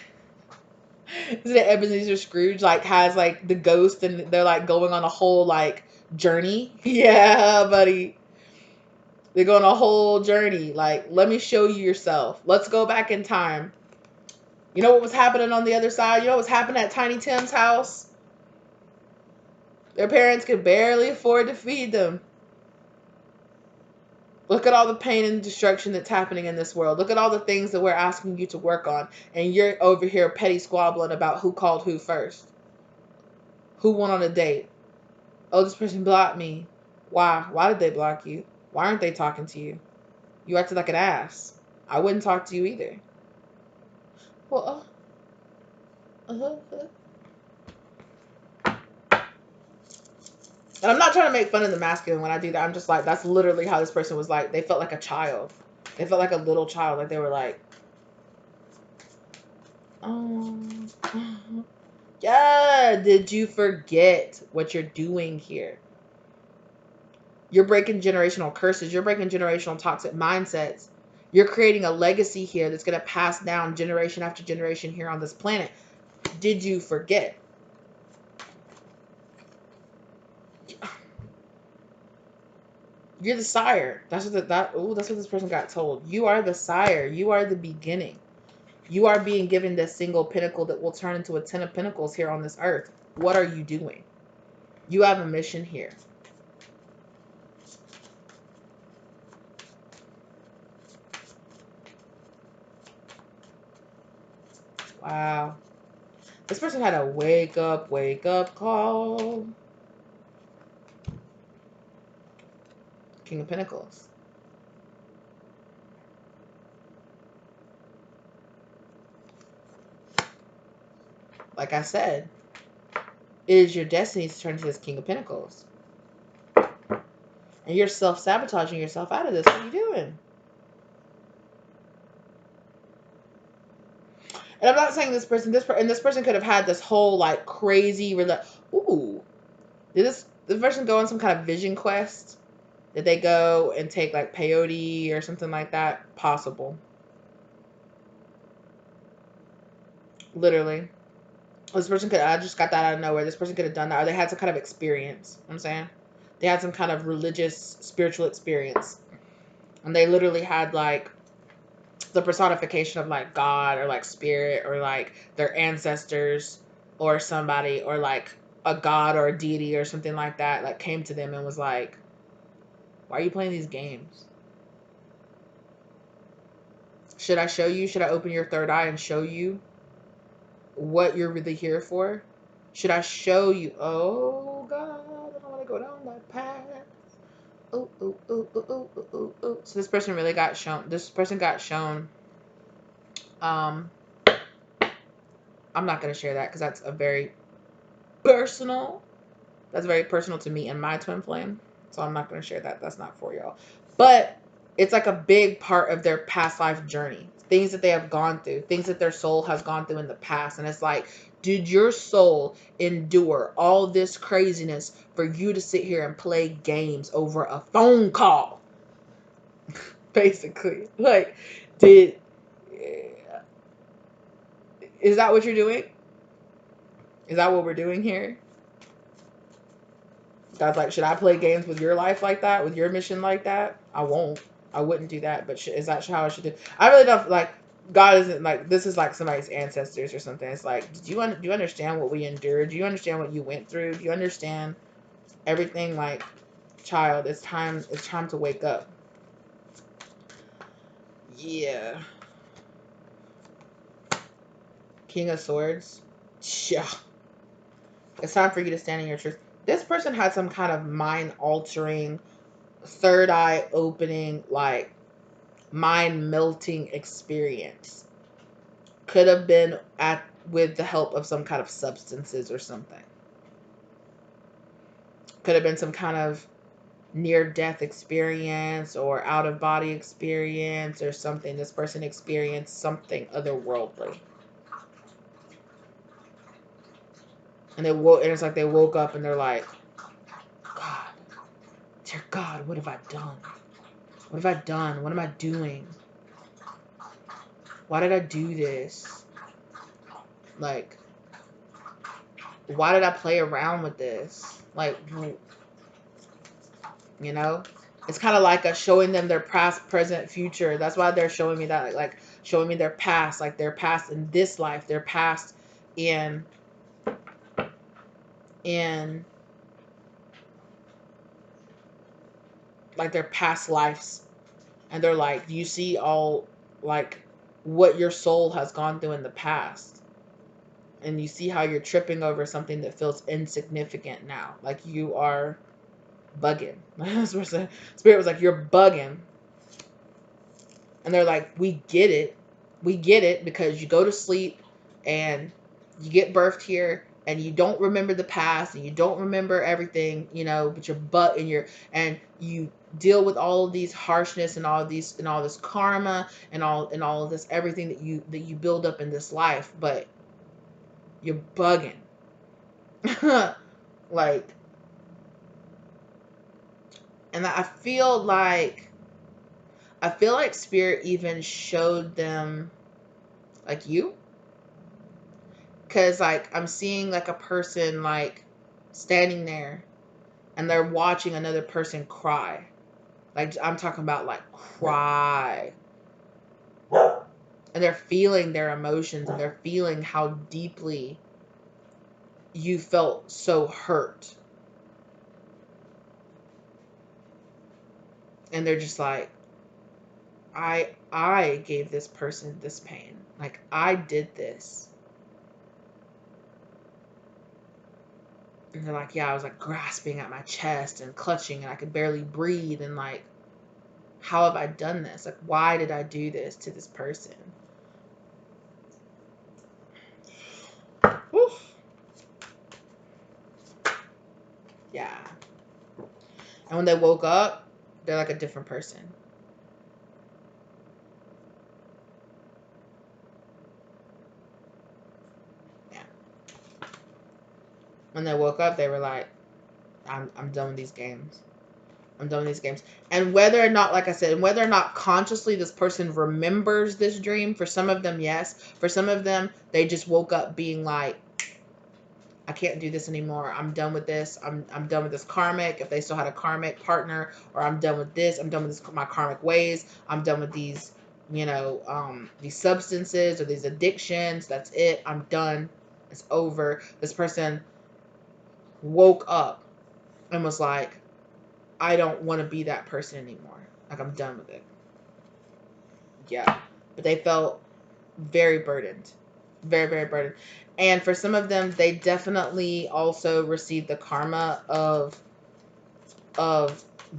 is it Ebenezer Scrooge like has like the ghost and they're like going on a whole like journey. Yeah, buddy. They're going on a whole journey. Like, let me show you yourself. Let's go back in time. You know what was happening on the other side? You know what was happening at Tiny Tim's house? Their parents could barely afford to feed them. Look at all the pain and destruction that's happening in this world. Look at all the things that we're asking you to work on. And you're over here petty squabbling about who called who first. Who went on a date? Oh, this person blocked me. Why? Why did they block you? Why aren't they talking to you? You acted like an ass. I wouldn't talk to you either. Well, And I'm not trying to make fun of the masculine when I do that. I'm just like, that's literally how this person was like. They felt like a child. They felt like a little child. Like they were like, oh, yeah, did you forget what you're doing here? You're breaking generational curses. You're breaking generational toxic mindsets. You're creating a legacy here that's going to pass down generation after generation here on this planet. Did you forget? You're the sire. That's what that's what this person got told. You are the sire. You are the beginning. You are being given this single pinnacle that will turn into a 10 of pentacles here on this earth. What are you doing? You have a mission here. Wow. This person had a wake up call. King of Pentacles. Like I said, it is your destiny to turn into this King of Pentacles. And you're self-sabotaging yourself out of this. What are you doing? And I'm not saying this person could have had this whole like crazy, ooh, did this person go on some kind of vision quest? Did they go and take like peyote or something like that? Possible. Literally. This person could, I just got that out of nowhere. This person could have done that. Or they had some kind of experience. You know what I'm saying? They had some kind of religious, spiritual experience. And they literally had like the personification of like God or like spirit or like their ancestors or somebody or like a god or a deity or something like that, like came to them and was like, why are you playing these games? Should I show you? Should I open your third eye and show you what you're really here for? Should I show you? Oh God, I don't want to go down that path. Oh, oh, oh, oh, oh, oh, oh, oh. So this person really got shown. This person got shown. I'm not gonna share that because that's a very personal. That's very personal to me and my twin flame. So I'm not gonna share that. That's not for y'all. But it's like a big part of their past life journey. Things that they have gone through, things that their soul has gone through in the past. And it's like, did your soul endure all this craziness for you to sit here and play games over a phone call? Basically. Like, is that what you're doing? Is that what we're doing here? God's like, should I play games with your life like that? With your mission like that? I won't. I wouldn't do that. But is that how I should do? I really don't like. God isn't like, this is like somebody's ancestors or something. It's like, do you understand what we endured? Do you understand what you went through? Do you understand everything? Like, child, it's time to wake up. Yeah. King of Swords. Yeah. It's time for you to stand in your truth. This person had some kind of mind altering, third eye opening, like mind melting experience. Could have been with the help of some kind of substances or something. Could have been some kind of near death experience or out of body experience or something. This person experienced something otherworldly. And it's like they woke up and they're like, God, dear God, what have I done? What have I done? What am I doing? Why did I do this? Like, why did I play around with this? Like, you know? It's kind of like a showing them their past, present, future. That's why they're showing me that, like showing me their past, like their past in this life, their past in like their past lives. And they're like, you see all like what your soul has gone through in the past. And you see how you're tripping over something that feels insignificant now. Like you are bugging. Spirit was like, you're bugging. And they're like, we get it. We get it because you go to sleep and you get birthed here and you don't remember the past and you don't remember everything, you know, but and you deal with all of these harshness and all of these and all this karma and all of this everything that you build up in this life, but you're bugging. Like, And I feel like spirit even showed them like you, because like I'm seeing like a person like standing there and they're watching another person cry. Like I'm talking about like cry. And they're feeling their emotions and they're feeling how deeply you felt so hurt. And they're just like, I gave this person this pain. Like I did this. And they're like, yeah, I was like grasping at my chest and clutching and I could barely breathe and like, how have I done this? Like, why did I do this to this person? Woof. Yeah. And when they woke up, they're like a different person. Yeah. When they woke up, they were like, I'm done with these games. I'm done with these games. And whether or not, like I said, whether or not consciously this person remembers this dream, for some of them, yes. For some of them, they just woke up being like, I can't do this anymore. I'm done with this. I'm done with this karmic. If they still had a karmic partner, or I'm done with this. I'm done with this, my karmic ways. I'm done with these, these substances or these addictions. That's it. I'm done. It's over. This person woke up and was like, I don't want to be that person anymore. Like I'm done with it. Yeah. But they felt very burdened. Very, very burdened. And for some of them, they definitely also received the karma of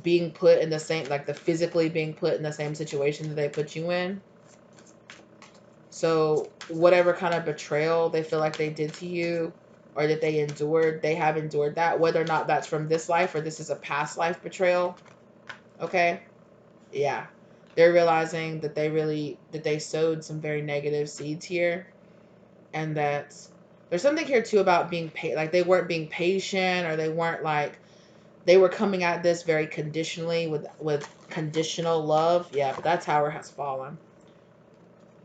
being put in the same, like the physically being put in the same situation that they put you in. So whatever kind of betrayal they feel like they did to you or that they endured, they have endured that, whether or not that's from this life or this is a past life betrayal. Okay. Yeah. They're realizing that they sowed some very negative seeds here, and that there's something here too about being like they weren't being patient, or they weren't like, they were coming at this very conditionally with conditional love. Yeah, but that tower has fallen.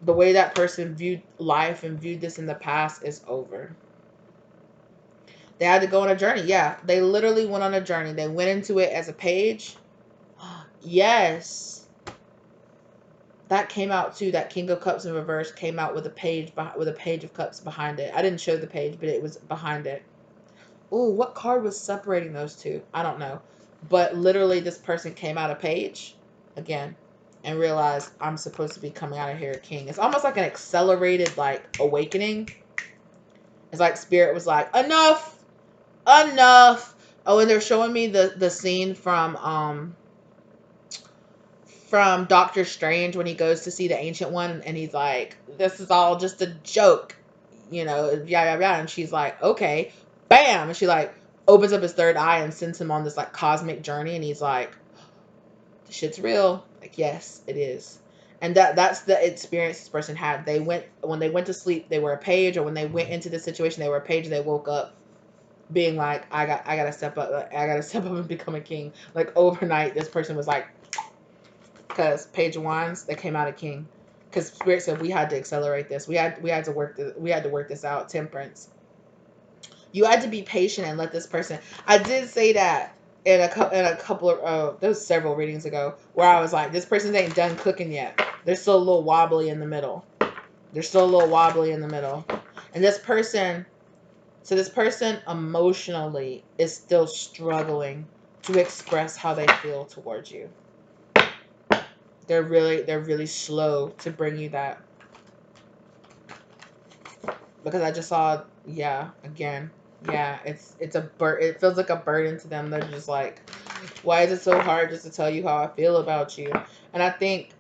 The way that person viewed life and viewed this in the past is over. They had to go on a journey. Yeah, they literally went on a journey. They went into it as a page. Yes. That came out too. That King of Cups in reverse came out with a page of cups behind it. I didn't show the page, but it was behind it. Ooh, what card was separating those two? I don't know. But literally this person came out a page again and realized, I'm supposed to be coming out of here a king. It's almost like an accelerated like awakening. It's like spirit was like, enough, enough. Oh, and they're showing me the scene from Doctor Strange when he goes to see the Ancient One, and he's like, this is all just a joke, yeah. And she's like, okay, bam. And she like opens up his third eye and sends him on this like cosmic journey. And he's like, the shit's real. Like, yes, it is. And that's the experience this person had. When they went to sleep, they were a page, or when they went into the situation, they were a page. They woke up being like, I gotta step up. I gotta step up and become a king. Like overnight, this person was like, because page of wands, they came out a king. Because spirit said we had to accelerate this. We had to work this out. Temperance. You had to be patient and let this person. I did say that in a couple of there was several readings ago, where I was like, this person ain't done cooking yet. They're still a little wobbly in the middle. And this person, this person emotionally is still struggling to express how they feel towards you. They're really slow to bring you that. Because I just saw, yeah, again, yeah, it's it feels like a burden to them. They're just like, why is it so hard just to tell you how I feel about you? And I think,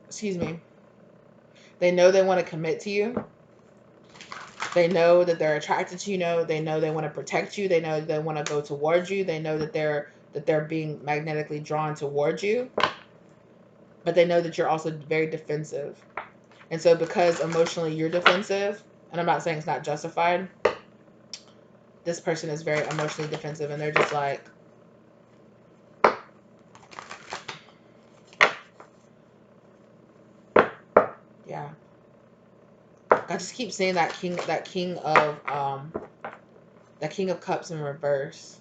excuse me, they know they want to commit to you. They know that they're attracted to you. They know they want to protect you. They know they want to go towards you. They know that they're being magnetically drawn towards you. But they know that you're also very defensive. And so because emotionally you're defensive, and I'm not saying it's not justified, this person is very emotionally defensive, and they're just like, I just keep seeing that king of cups in reverse.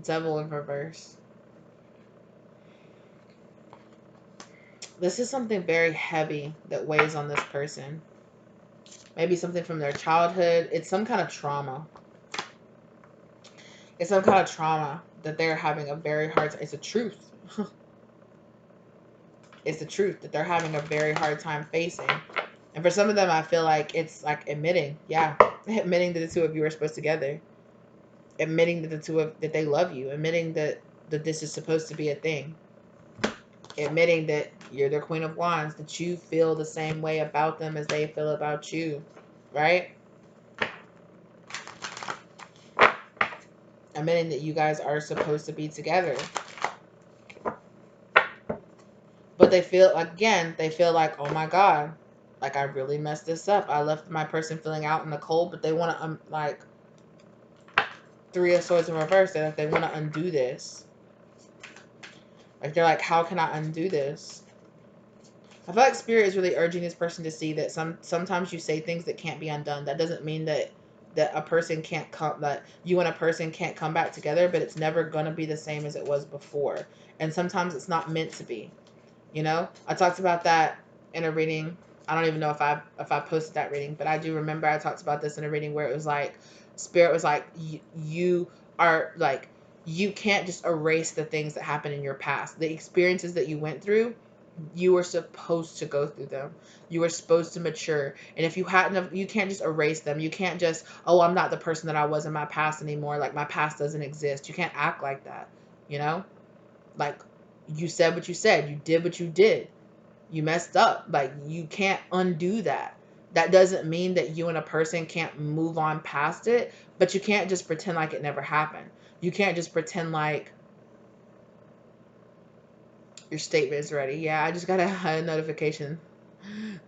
Devil in reverse. This is something very heavy that weighs on this person. Maybe something from their childhood. It's some kind of trauma. It's some kind of trauma that they're having a very hard time. It's a truth. It's the truth that they're having a very hard time facing. And for some of them, I feel like it's like admitting, yeah, admitting that the two of you are supposed together. Admitting that that they love you. Admitting that this is supposed to be a thing. Admitting that you're their Queen of Wands, that you feel the same way about them as they feel about you, right? Admitting that you guys are supposed to be together. But they feel, again, they feel like, oh my God, like I really messed this up. I left my person feeling out in the cold, but they want to, like, Three of Swords in reverse. They're like, they want to undo this. Like, they're like, how can I undo this? I feel like Spirit is really urging this person to see that sometimes you say things that can't be undone. That doesn't mean that a person can't come, that you and a person can't come back together, but it's never going to be the same as it was before. And sometimes it's not meant to be. You know, I talked about that in a reading. I don't even know if I posted that reading, but I do remember I talked about this in a reading where it was like, Spirit was like, you are like, you can't just erase the things that happened in your past. The experiences that you went through, you were supposed to go through them. You were supposed to mature. And if you hadn't, you can't just erase them. You can't just, oh, I'm not the person that I was in my past anymore. Like, my past doesn't exist. You can't act like that, you know? Like, you said what you said. You did what you did. You messed up. Like, you can't undo that. That doesn't mean that you and a person can't move on past it, but you can't just pretend like it never happened. You can't just pretend like your statement is ready. Yeah, I just got a notification.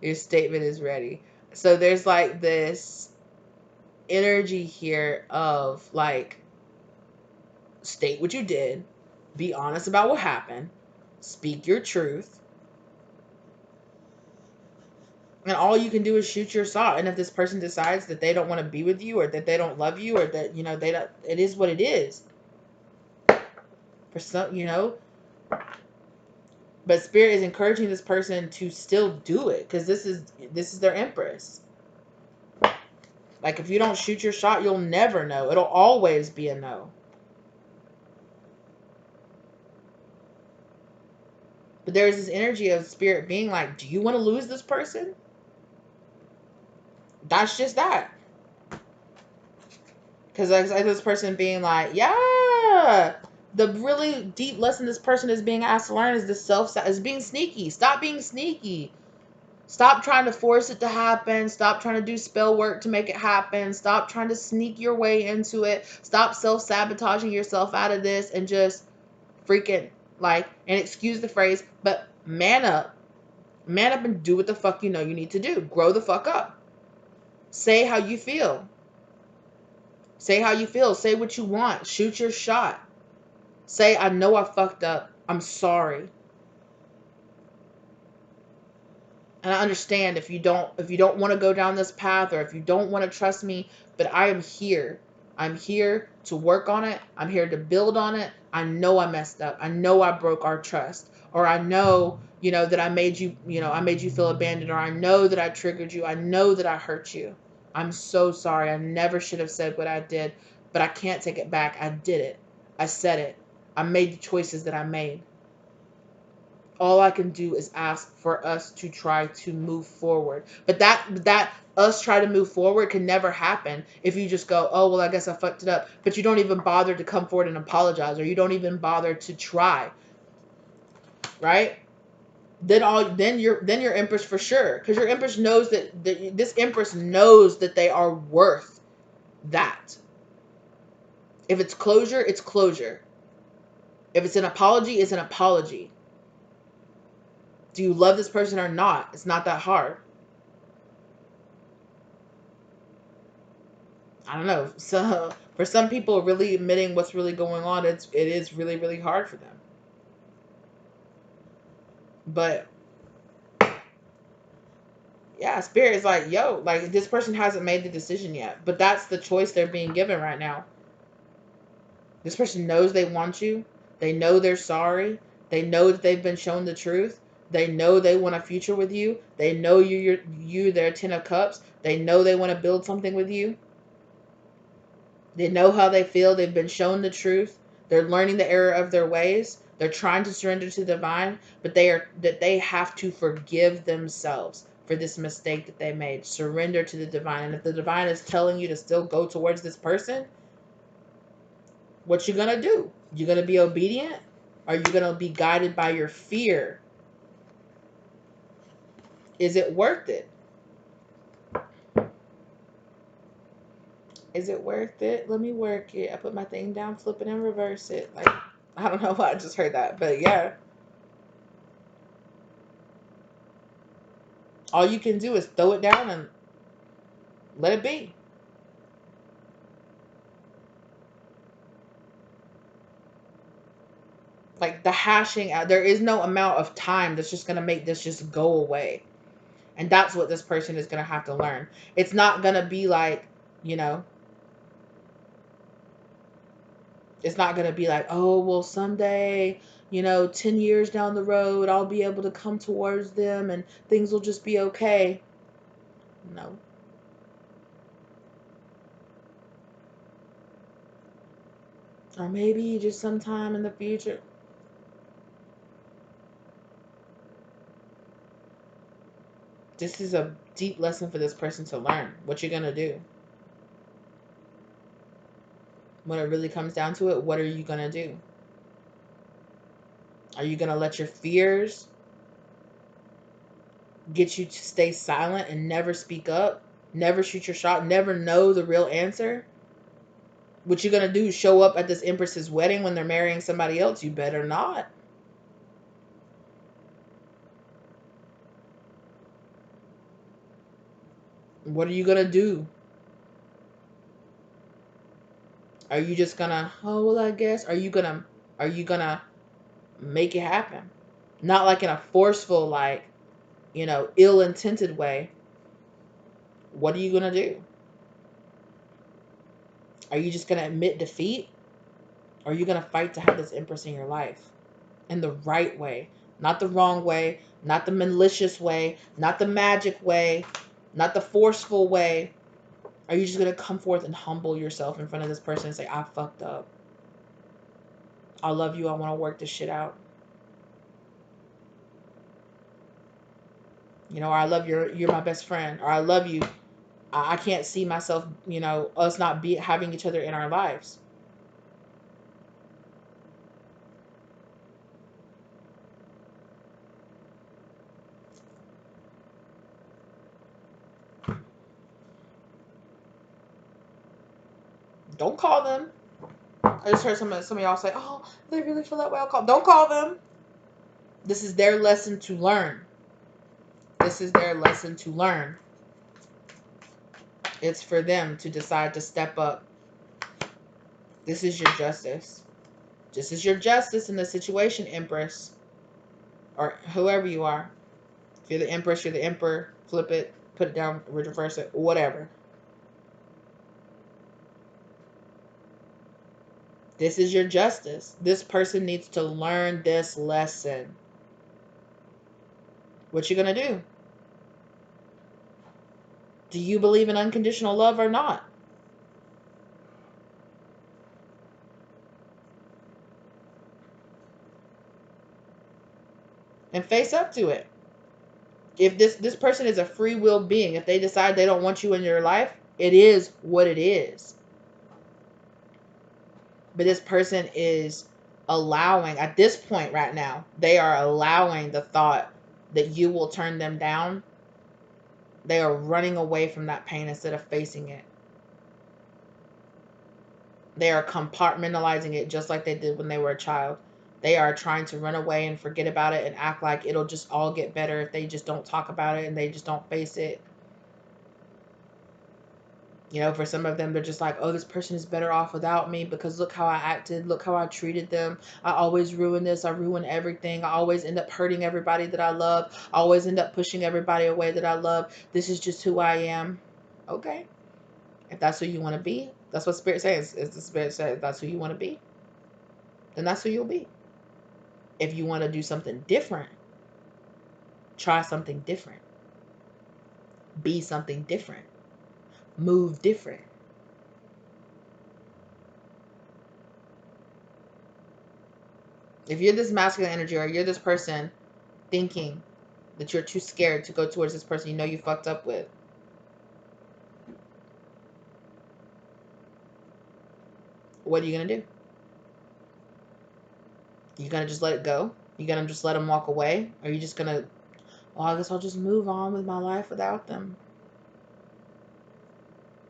Your statement is ready. So there's like this energy here of like, state what you did, be honest about what happened, speak your truth, and all you can do is shoot your shot. And if this person decides that they don't want to be with you, or that they don't love you, or that, you know, they don't, it is what it is. For some, you know, but Spirit is encouraging this person to still do it, because this is their Empress. Like, if you don't shoot your shot, you'll never know. It'll always be a no. But there's this energy of Spirit being like, do you want to lose this person? That's just that. Because like this person being like, yeah, the really deep lesson this person is being asked to learn is is being sneaky. Stop being sneaky. Stop trying to force it to happen. Stop trying to do spell work to make it happen. Stop trying to sneak your way into it. Stop self-sabotaging yourself out of this, and just freaking, like, and excuse the phrase, but man up. Man up and do what the fuck you know you need to do. Grow the fuck up. Say how you feel. Say how you feel. Say what you want. Shoot your shot. Say, I know I fucked up. I'm sorry. And I understand if you don't want to go down this path, or if you don't want to trust me, but I am here. I'm here to work on it. I'm here to build on it. I know I messed up. I know I broke our trust. Or I know, that I made you, I made you feel abandoned. Or I know that I triggered you. I know that I hurt you. I'm so sorry. I never should have said what I did, but I can't take it back. I did it. I said it. I made the choices that I made. All I can do is ask for us to try to move forward. But that us try to move forward can never happen if you just go, oh, well, I guess I fucked it up. But you don't even bother to come forward and apologize, or you don't even bother to try. Right? Then your Empress for sure. Because your Empress knows that this Empress knows that they are worth that. If it's closure, it's closure. If it's an apology, it's an apology. Do you love this person or not? It's not that hard. I don't know. So for some people, really admitting what's really going on, it is really, really hard for them. But yeah, spirit is like, yo, like this person hasn't made the decision yet, but that's the choice they're being given right now. This person knows they want you. They know they're sorry. They know that they've been shown the truth. They know they want a future with you. They know you their 10 of cups. They know they want to build something with you. They know how they feel. They've been shown the truth. They're learning the error of their ways. They're trying to surrender to the divine, but they have to forgive themselves for this mistake that they made. Surrender to the divine. And if the divine is telling you to still go towards this person, what you gonna do? You gonna be obedient? Are you gonna be guided by your fear? Is it worth it? Is it worth it? Let me work it. I put my thing down, flip it, and reverse it. Like, I don't know why I just heard that, but yeah. All you can do is throw it down and let it be. Like the hashing out, there is no amount of time that's just gonna make this just go away. And that's what this person is gonna have to learn. It's not gonna be like, you know, it's not going to be like, oh, well, someday, 10 years down the road, I'll be able to come towards them and things will just be okay. No. Or maybe just sometime in the future. This is a deep lesson for this person to learn. What you're going to do. When it really comes down to it, what are you going to do? Are you going to let your fears get you to stay silent and never speak up? Never shoot your shot? Never know the real answer? What you're going to do is show up at this empress's wedding when they're marrying somebody else? You better not. What are you going to do? Are you just gonna, oh well, I guess? Are you gonna make it happen? Not like in a forceful, like, ill-intended way. What are you gonna do? Are you just gonna admit defeat? Or are you gonna fight to have this empress in your life? In the right way. Not the wrong way, not the malicious way, not the magic way, not the forceful way. Are you just gonna come forth and humble yourself in front of this person and say, I fucked up. I love you, I wanna work this shit out. Or I love you're my best friend, or I love you. I can't see myself, us not be having each other in our lives. Don't call them. I just heard some of y'all say, "Oh, they really feel that way." I'll call. Don't call them. This is their lesson to learn. This is their lesson to learn. It's for them to decide to step up. This is your justice. This is your justice in the situation, Empress. Or whoever you are. If you're the Empress, you're the Emperor. Flip it, put it down, reverse it, whatever. This is your justice. This person needs to learn this lesson. What you gonna do? Do you believe in unconditional love or not? And face up to it. If this person is a free will being, if they decide they don't want you in your life, it is what it is. But this person is allowing, at this point right now, they are allowing the thought that you will turn them down. They are running away from that pain instead of facing it. They are compartmentalizing it just like they did when they were a child. They are trying to run away and forget about it and act like it'll just all get better if they just don't talk about it and they just don't face it. You know, for some of them, they're just like, oh, this person is better off without me because look how I acted. Look how I treated them. I always ruin this. I ruin everything. I always end up hurting everybody that I love. I always end up pushing everybody away that I love. This is just who I am. Okay. If that's who you want to be, that's what Spirit says. Is the Spirit says that's who you want to be, then that's who you'll be. If you want to do something different, try something different. Be something different. Move different. If you're this masculine energy, or you're this person thinking that you're too scared to go towards this person you know you fucked up with, what are you going to do? You going to just let it go? You going to just let them walk away? Or are you just going to, well, I guess I'll just move on with my life without them?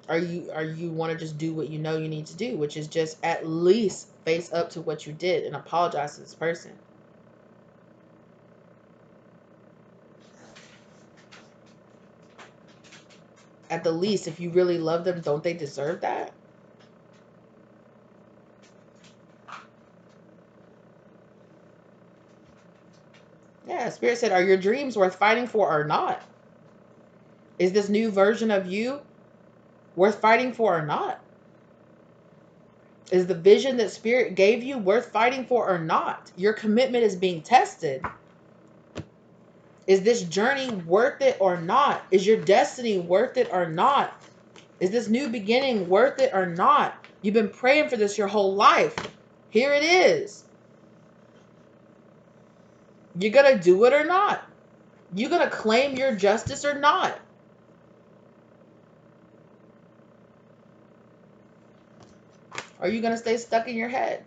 Or you want to just do what you know you need to do, which is just at least face up to what you did and apologize to this person. At the least, if you really love them, don't they deserve that? Yeah, Spirit said, are your dreams worth fighting for or not? Is this new version of you worth fighting for or not? Is the vision that Spirit gave you worth fighting for or not? Your commitment is being tested. Is this journey worth it or not? Is your destiny worth it or not? Is this new beginning worth it or not? You've been praying for this your whole life. Here it is. You gonna do it or not? You gonna claim your justice or not? Or are you gonna stay stuck in your head?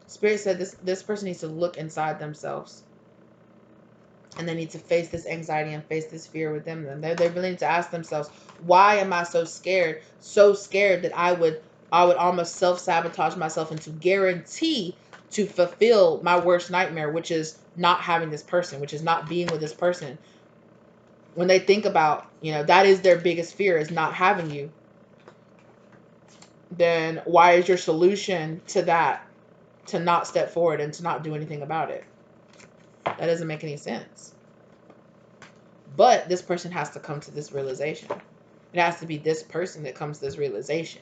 Spirit said this person needs to look inside themselves. And they need to face this anxiety and face this fear within them. They really need to ask themselves, why am I so scared? So scared that I would almost self-sabotage myself into guarantee to fulfill my worst nightmare, which is not having this person, which is not being with this person. When they think about, that is their biggest fear, is not having you. Then why is your solution to that to not step forward and to not do anything about it? That doesn't make any sense. But this person has to come to this realization. It has to be this person that comes to this realization.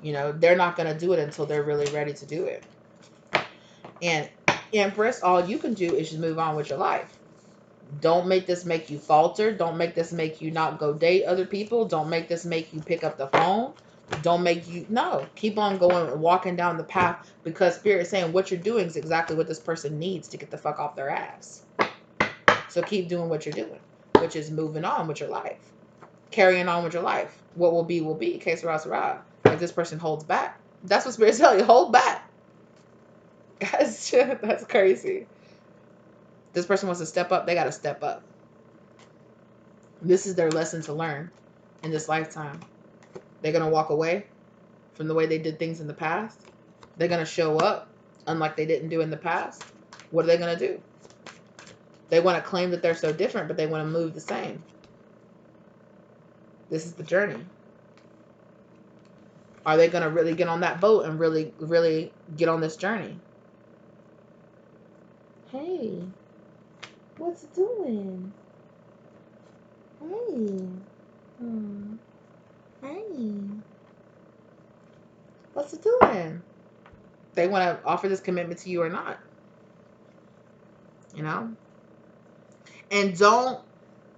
They're not going to do it until they're really ready to do it. And Empress, all you can do is just move on with your life. Don't make this make you falter. Don't make this make you not go date other people. Don't make this make you pick up the phone. Don't make you, no. Keep on going and walking down the path, because Spirit is saying what you're doing is exactly what this person needs to get the fuck off their ass. So keep doing what you're doing, which is moving on with your life. Carrying on with your life. What will be, will be. Que sera, sera. If this person holds back, that's what Spirit's telling you. Hold back. Guys, that's crazy. This person wants to step up. They got to step up. This is their lesson to learn in this lifetime. They're going to walk away from the way they did things in the past. They're going to show up unlike they didn't do in the past. What are they going to do? They want to claim that they're so different, but they want to move the same. This is the journey. Are they going to really get on that boat and really, really get on this journey? Hey, what's it doing? Hey. Hey. What's it doing? They want to offer this commitment to you or not. And don't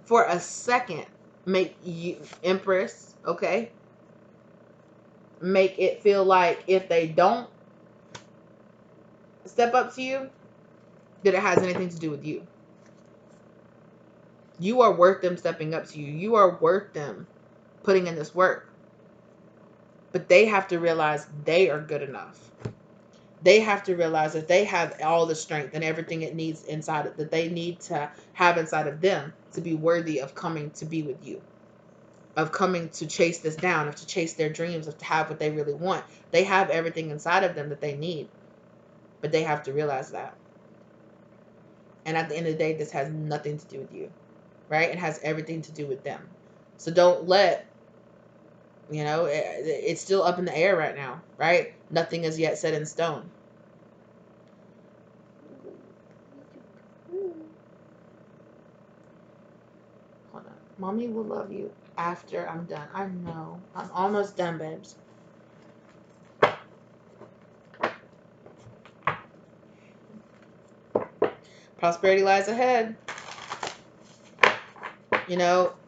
for a second make you, Empress, okay? Make it feel like if they don't step up to you, that it has anything to do with you. You are worth them stepping up to you. You are worth them putting in this work. But they have to realize they are good enough. They have to realize that they have all the strength and everything it needs inside it, that they need to have inside of them to be worthy of coming to be with you, of coming to chase this down, of to chase their dreams, of to have what they really want. They have everything inside of them that they need, but they have to realize that. And at the end of the day, this has nothing to do with you, right? It has everything to do with them. So don't let, it's still up in the air right now, right? Nothing is yet set in stone. Hold on. Mommy will love you after I'm done. I know. I'm almost done, babes. Prosperity lies ahead.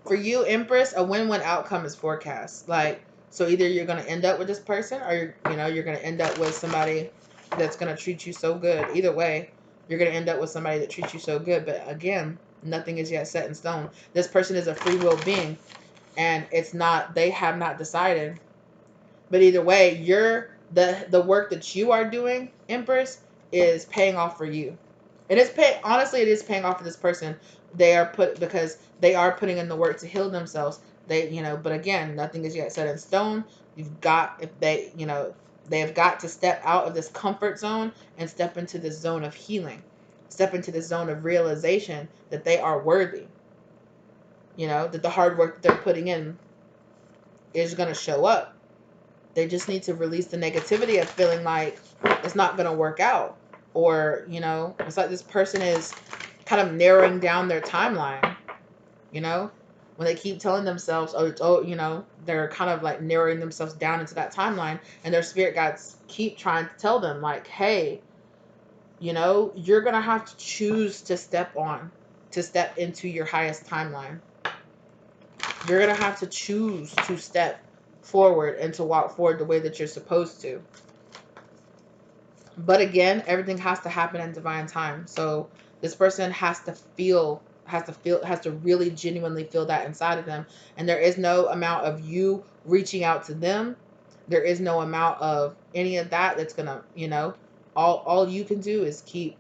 For you, Empress, a win-win outcome is forecast. Like, so either you're going to end up with this person, or you're going to end up with somebody that's going to treat you so good. Either way, you're going to end up with somebody that treats you so good. But again, nothing is yet set in stone. This person is a free will being, and they have not decided. But either way, the work that you are doing, Empress, is paying off for you. It is honestly, it is paying off for this person. Because they are putting in the work to heal themselves. But again, nothing is yet set in stone. They have got to step out of this comfort zone and step into this zone of healing. Step into this zone of realization that they are worthy. That the hard work that they're putting in is going to show up. They just need to release the negativity of feeling like it's not going to work out. Or, it's like this person is kind of narrowing down their timeline. When they keep telling themselves, they're kind of like narrowing themselves down into that timeline. And their spirit guides keep trying to tell them like, hey, you're going to have to choose to step into your highest timeline. You're going to have to choose to step forward and to walk forward the way that you're supposed to. But again, everything has to happen in divine time. So this person has to really genuinely feel that inside of them. And there is no amount of you reaching out to them. There is no amount of any of that that's gonna, all you can do is keep,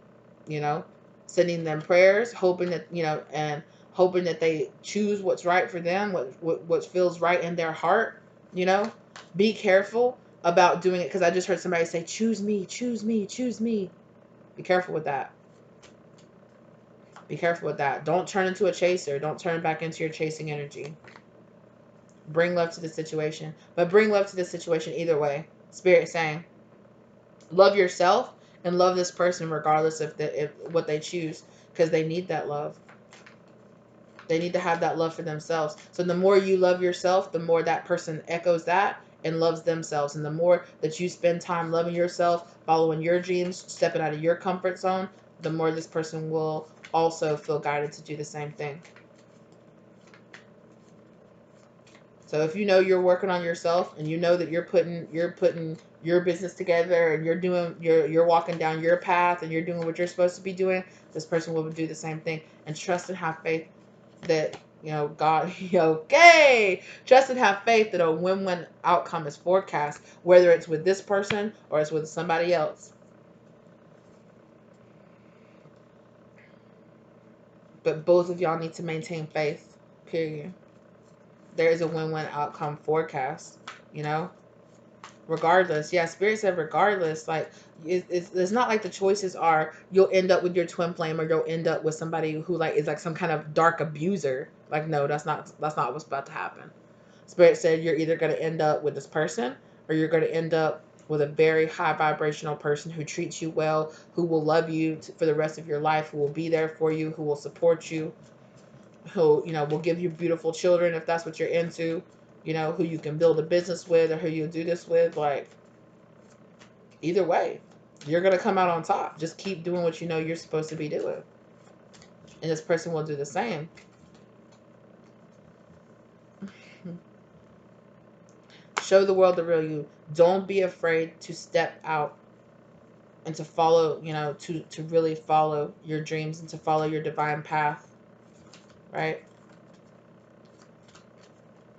sending them prayers, hoping that, and hoping that they choose what's right for them, what feels right in their heart. Be careful about doing it, because I just heard somebody say, choose me, choose me, choose me. Be careful with that. Be careful with that. Don't turn into a chaser. Don't turn back into your chasing energy. Bring love to the situation. But bring love to the situation either way. Spirit saying, love yourself and love this person regardless of what they choose, because they need that love. They need to have that love for themselves. So the more you love yourself, the more that person echoes that and loves themselves. And the more that you spend time loving yourself, following your dreams, stepping out of your comfort zone, the more this person will also feel guided to do the same thing. So if you're working on yourself, and that you're putting your business together, and you're walking down your path, and you're doing what you're supposed to be doing, this person will do the same thing. And trust and have faith that God, okay. Trust and have faith that a win-win outcome is forecast, whether it's with this person or it's with somebody else. But both of y'all need to maintain faith, period. There is a win-win outcome forecast, regardless. Yeah, Spirit said regardless. Like, it's not like the choices are you'll end up with your twin flame, or you'll end up with somebody who like is like some kind of dark abuser. Like, no, that's not what's about to happen. Spirit said you're either going to end up with this person, or you're going to end up with a very high vibrational person who treats you well, who will love you for the rest of your life, who will be there for you, who will support you, who will give you beautiful children if that's what you're into, who you can build a business with, or who you'll do this with. Like, either way, you're going to come out on top. Just keep doing what you're supposed to be doing, and this person will do the same. Show the world the real you. Don't be afraid to step out and to follow, to really follow your dreams and to follow your divine path, right?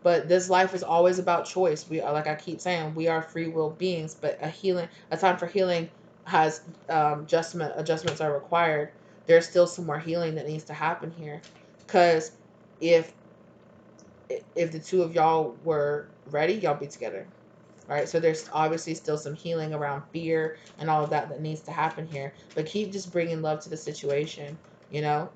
But this life is always about choice. We are, like I keep saying, we are free will beings, but a time for healing has adjustments are required. There's still some more healing that needs to happen here, because if the two of y'all were ready, y'all be together. Right, so there's obviously still some healing around fear and all of that needs to happen here. But keep just bringing love to the situation. You know,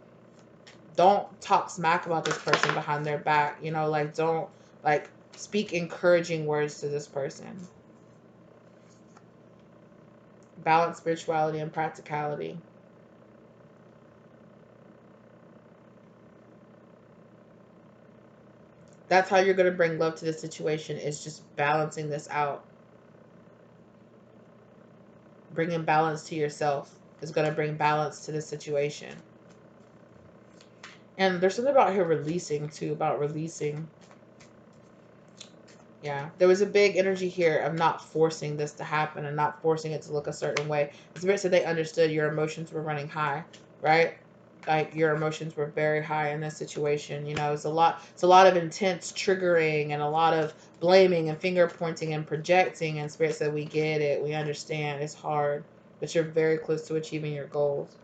don't talk smack about this person behind their back. You know, like, don't, like, speak encouraging words to this person. Balance spirituality and practicality. That's how you're going to bring love to the situation, is just balancing this out. Bringing balance to yourself is going to bring balance to the situation. And there's something about here releasing too, about releasing. Yeah, there was a big energy here of not forcing this to happen and not forcing it to look a certain way. The spirit said they understood your emotions were running high, right? Like, your emotions were very high in this situation. You know, it's a lot of intense triggering and a lot of blaming and finger pointing and projecting. And spirit said, we get it, we understand, it's hard, but you're very close to achieving your goals.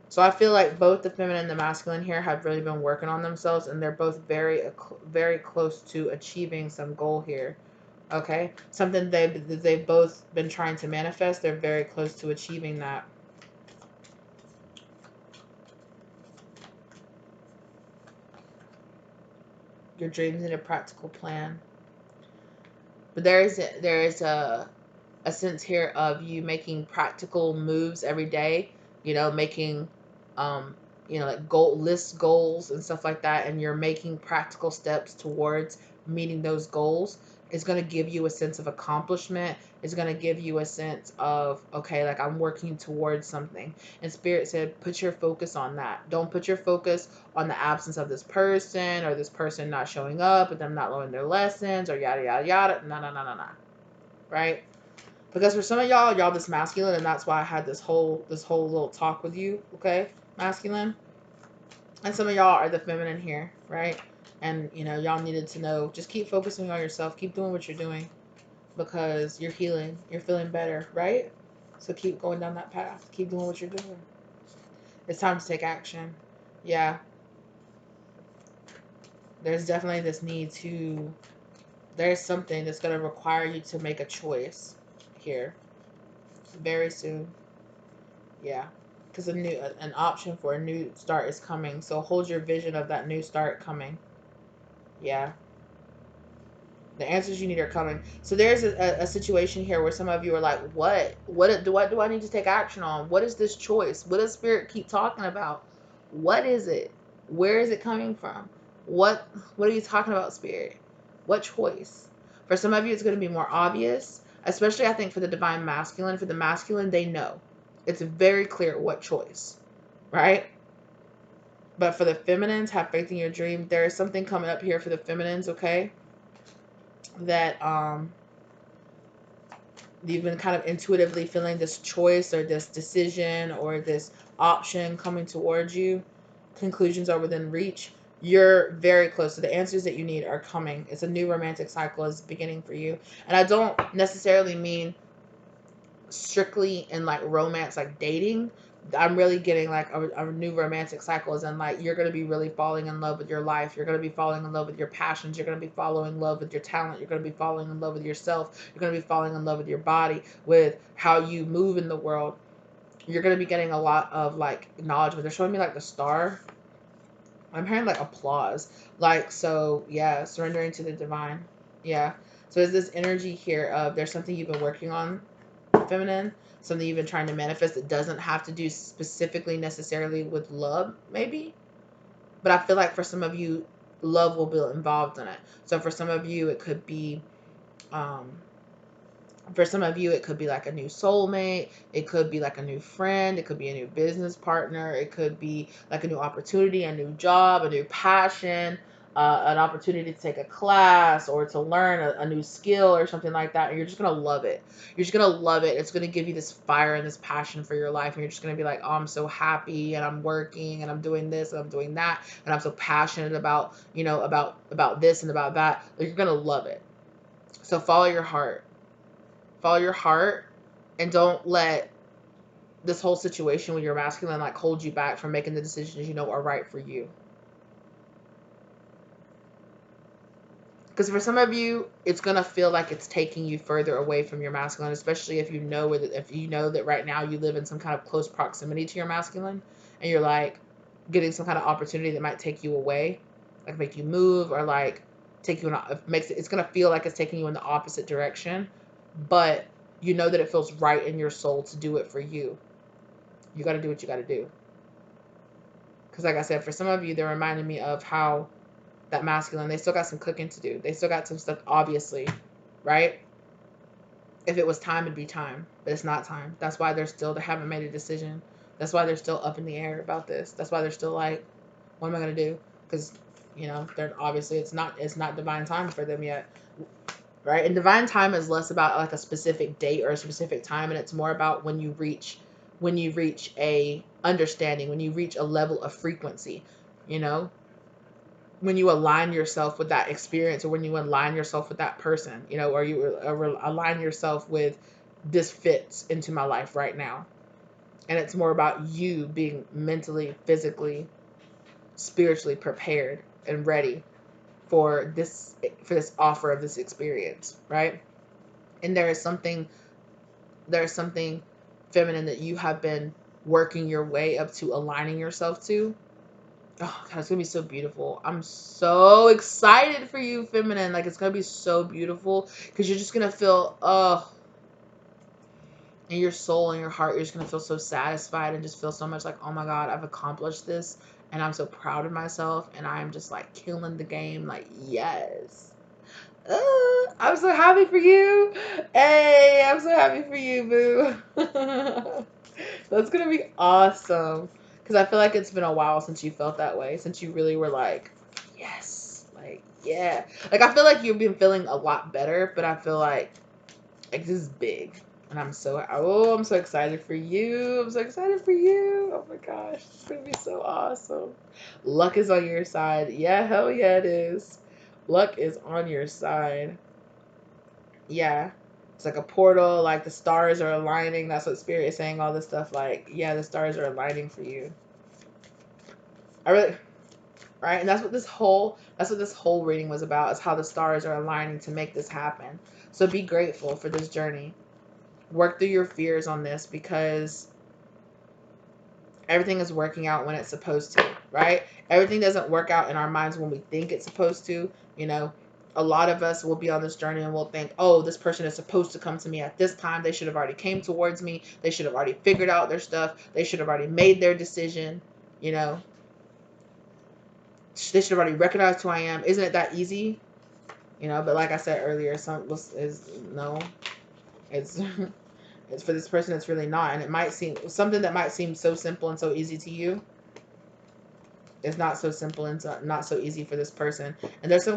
So I feel like both the feminine and the masculine here have really been working on themselves, and they're both very close to achieving some goal here. Okay, something they've both been trying to manifest. They're very close to achieving that. Your dreams need a practical plan, but there is a sense here of you making practical moves every day. You know, making like goals and stuff like that, and you're making practical steps towards meeting those goals. It's going to give you a sense of accomplishment. It's going to give you a sense of, okay, like, I'm working towards something. And spirit said, put your focus on that. Don't put your focus on the absence of this person, or this person not showing up, or them not learning their lessons, or yada yada yada. No, no, no, no, no. Right? Because for some of y'all this masculine, and that's why I had this whole little talk with you, okay, masculine. And some of y'all are the feminine here, right? And y'all needed to know, just keep focusing on yourself, keep doing what you're doing, because you're healing, you're feeling better, right? So keep going down that path, keep doing what you're doing. It's time to take action. Yeah, there's definitely this need to, there's something that's going to require you to make a choice here very soon. Yeah, because an option for a new start is coming. So hold your vision of that new start coming. Yeah, the answers you need are coming. So there's a situation here where some of you are like, what do I need to take action on? What is this choice? What does spirit keep talking about? What is it? Where is it coming from? What are you talking about, spirit? What choice? For some of you, it's going to be more obvious, especially I think for the divine masculine. For the masculine, they know. It's very clear what choice, right? But for the feminines, have faith in your dream. There is something coming up here for the feminines, okay? That you've been kind of intuitively feeling this choice or this decision or this option coming towards you. Conclusions are within reach. You're very close. So the answers that you need are coming. It's a new romantic cycle is beginning for you. And I don't necessarily mean strictly in like romance, like dating. I'm really getting like a new romantic cycle, is in like, you're going to be really falling in love with your life. You're going to be falling in love with your passions. You're going to be falling in love with your talent. You're going to be falling in love with yourself. You're going to be falling in love with your body, with how you move in the world. You're going to be getting a lot of like acknowledgement. They're showing me like the star. I'm hearing like applause. Like, so yeah, surrendering to the divine. Yeah. So there's this energy here of, there's something you've been working on, feminine, something you've been trying to manifest that doesn't have to do specifically necessarily with love, maybe. But I feel like for some of you, love will be involved in it. So for some of you, it could be, um, for some of you, it could be like a new soulmate. It could be like a new friend. It could be a new business partner. It could be like a new opportunity, a new job, a new passion, an opportunity to take a class or to learn a new skill or something like that. And you're just going to love it. You're just going to love it. It's going to give you this fire and this passion for your life. And you're just going to be like, oh, I'm so happy, and I'm working, and I'm doing this, and I'm doing that. And I'm so passionate about, about this and about that. Like, you're going to love it. So follow your heart. Follow your heart, and don't let this whole situation with your masculine like hold you back from making the decisions are right for you. Because for some of you, it's gonna feel like it's taking you further away from your masculine, especially if you know that right now you live in some kind of close proximity to your masculine, and you're like getting some kind of opportunity that might take you away, like make you move or like take you in it's gonna feel like it's taking you in the opposite direction, but you know that it feels right in your soul to do it for you. You got to do what you got to do. Because like I said, for some of you, they're reminding me of how that masculine, they still got some cooking to do. They still got some stuff, obviously, right? If it was time, it'd be time, but it's not time. That's why they haven't made a decision. That's why they're still up in the air about this. That's why they're still like, what am I gonna do? Because they're obviously it's not divine time for them yet, right? And divine time is less about like a specific date or a specific time, and it's more about when you reach a understanding, when you reach a level of frequency, you know, when you align yourself with that experience, or when you align yourself with that person, or you align yourself with, this fits into my life right now. And it's more about you being mentally, physically, spiritually prepared and ready for this offer of this experience, right? And there's something feminine that you have been working your way up to aligning yourself to. Oh God, it's gonna be so beautiful. I'm so excited for you, feminine. Like, it's gonna be so beautiful because you're just gonna feel, in your soul and your heart, you're just gonna feel so satisfied and just feel so much like, oh my God, I've accomplished this, and I'm so proud of myself, and I'm just like killing the game. Like, yes. I'm so happy for you. Hey, I'm so happy for you, boo. That's gonna be awesome. Because I feel like it's been a while since you felt that way. Since you really were like, yes, like, yeah. Like, I feel like you've been feeling a lot better, but I feel like this is big. And I'm so excited for you. I'm so excited for you. Oh my gosh, it's gonna be so awesome. Luck is on your side. Yeah, hell yeah, it is. Luck is on your side. Yeah. It's like a portal, like the stars are aligning. That's what Spirit is saying, all this stuff. Like, yeah, the stars are aligning for you. Right? And that's what this whole reading was about, is how the stars are aligning to make this happen. So be grateful for this journey. Work through your fears on this, because everything is working out when it's supposed to, right? Everything doesn't work out in our minds when we think it's supposed to. A lot of us will be on this journey and we'll think, oh, this person is supposed to come to me at this time. They should have already came towards me. They should have already figured out their stuff. They should have already made their decision. They should have already recognized who I am. Isn't it that easy? But like I said earlier, no, it's it's for this person. It's really not. And it might seem something that might seem so simple and so easy to you. It's not so simple and not so easy for this person. And I feel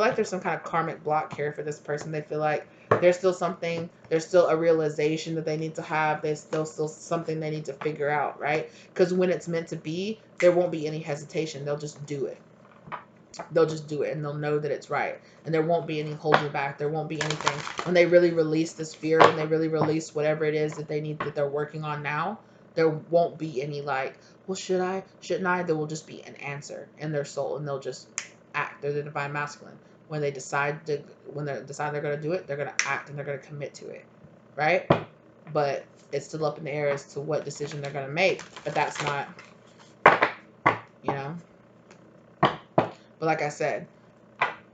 like there's some kind of karmic block here for this person. They feel like there's still a realization that they need to have. There's still something they need to figure out, right? Because when it's meant to be, there won't be any hesitation. They'll just do it. And they'll know that it's right. And there won't be any holding back. There won't be anything. When they really release this fear, when they really release whatever it is that they're working on now, there won't be any like, well, should I? Shouldn't I? There will just be an answer in their soul, and they'll just act. They're the divine masculine. When they decide they're going to do it, they're going to act and they're going to commit to it, right? But it's still up in the air as to what decision they're going to make. But that's not, you know. But like I said,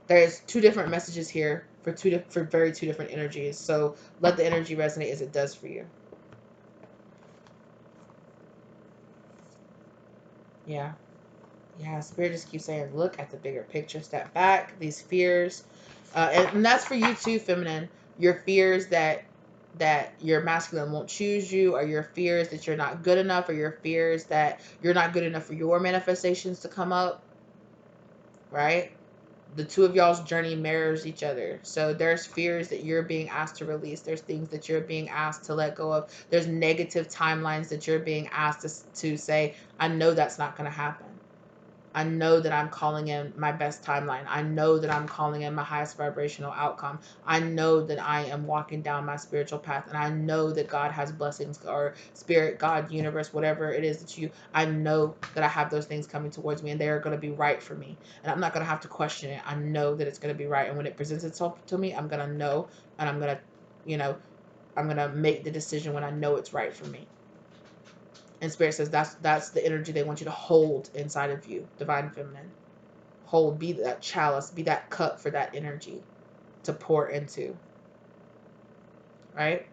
there's two different messages here for two different energies. So let the energy resonate as it does for you. Yeah. Yeah, Spirit just keeps saying, look at the bigger picture, step back, these fears. And that's for you too, feminine. Your fears that your masculine won't choose you, or your fears that you're not good enough, or your fears that you're not good enough for your manifestations to come up, right? The two of y'all's journey mirrors each other. So there's fears that you're being asked to release. There's things that you're being asked to let go of. There's negative timelines that you're being asked to say, I know that's not going to happen. I know that I'm calling in my best timeline. I know that I'm calling in my highest vibrational outcome. I know that I am walking down my spiritual path, and I know that God has blessings, or spirit, God, universe, whatever it is that I know that I have those things coming towards me, and they are going to be right for me. And I'm not going to have to question it. I know that it's going to be right. And when it presents itself to me, I'm going to know, and I'm going to, I'm going to make the decision when I know it's right for me. And Spirit says that's the energy they want you to hold inside of you, Divine Feminine. Hold, be that chalice, be that cup for that energy to pour into, right?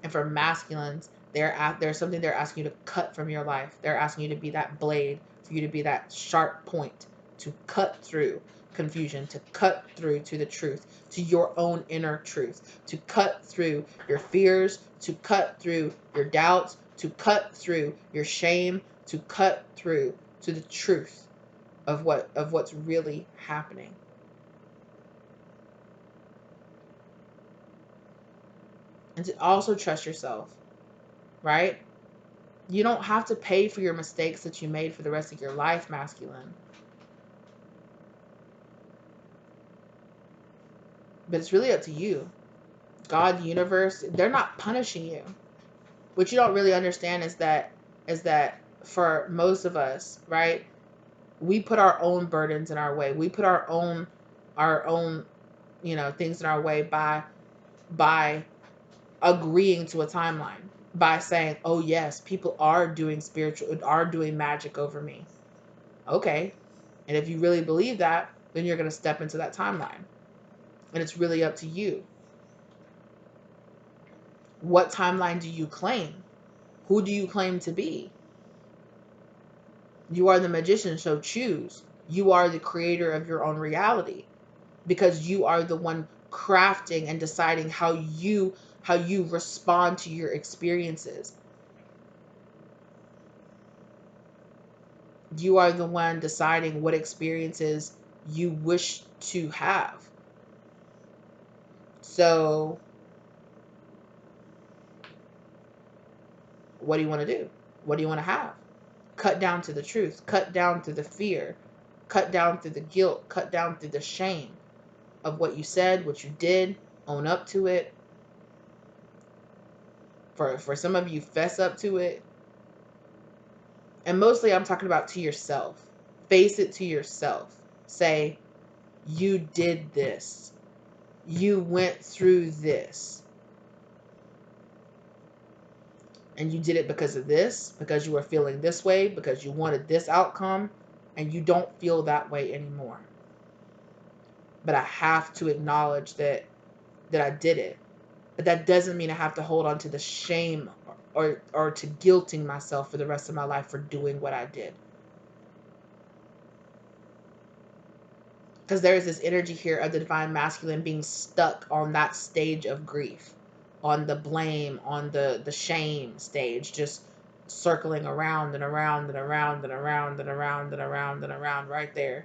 And for masculines, there's something they're asking you to cut from your life. They're asking you to be that blade, for you to be that sharp point to cut through confusion, to cut through to the truth, to your own inner truth, to cut through your fears, to cut through your doubts, to cut through your shame, to cut through to the truth of what's really happening. And to also trust yourself, right? You don't have to pay for your mistakes that you made for the rest of your life, masculine. But it's really up to you. God, the universe, they're not punishing you. What you don't really understand is that for most of us, right? We put our own burdens in our way. We put our own things in our way by agreeing to a timeline, by saying, "Oh yes, people are doing magic over me." Okay. And if you really believe that, then you're going to step into that timeline. And it's really up to you. What timeline do you claim? Who do you claim to be? You are the magician, so choose. You are the creator of your own reality, because you are the one crafting and deciding how you respond to your experiences. You are the one deciding what experiences you wish to have. So what do you want to do? What do you want to have? Cut down to the truth. Cut down through the fear. Cut down through the guilt. Cut down through the shame of what you said, what you did. Own up to it. For some of you, fess up to it. And mostly I'm talking about to yourself. Face it to yourself. Say, you did this. You went through this. And you did it because of this, because you were feeling this way, because you wanted this outcome, and you don't feel that way anymore. But I have to acknowledge that I did it. But that doesn't mean I have to hold on to the shame or to guilting myself for the rest of my life for doing what I did. Because there is this energy here of the divine masculine being stuck on that stage of grief, on the blame, on the shame stage, just circling around and around and around and around and around and around and around right there,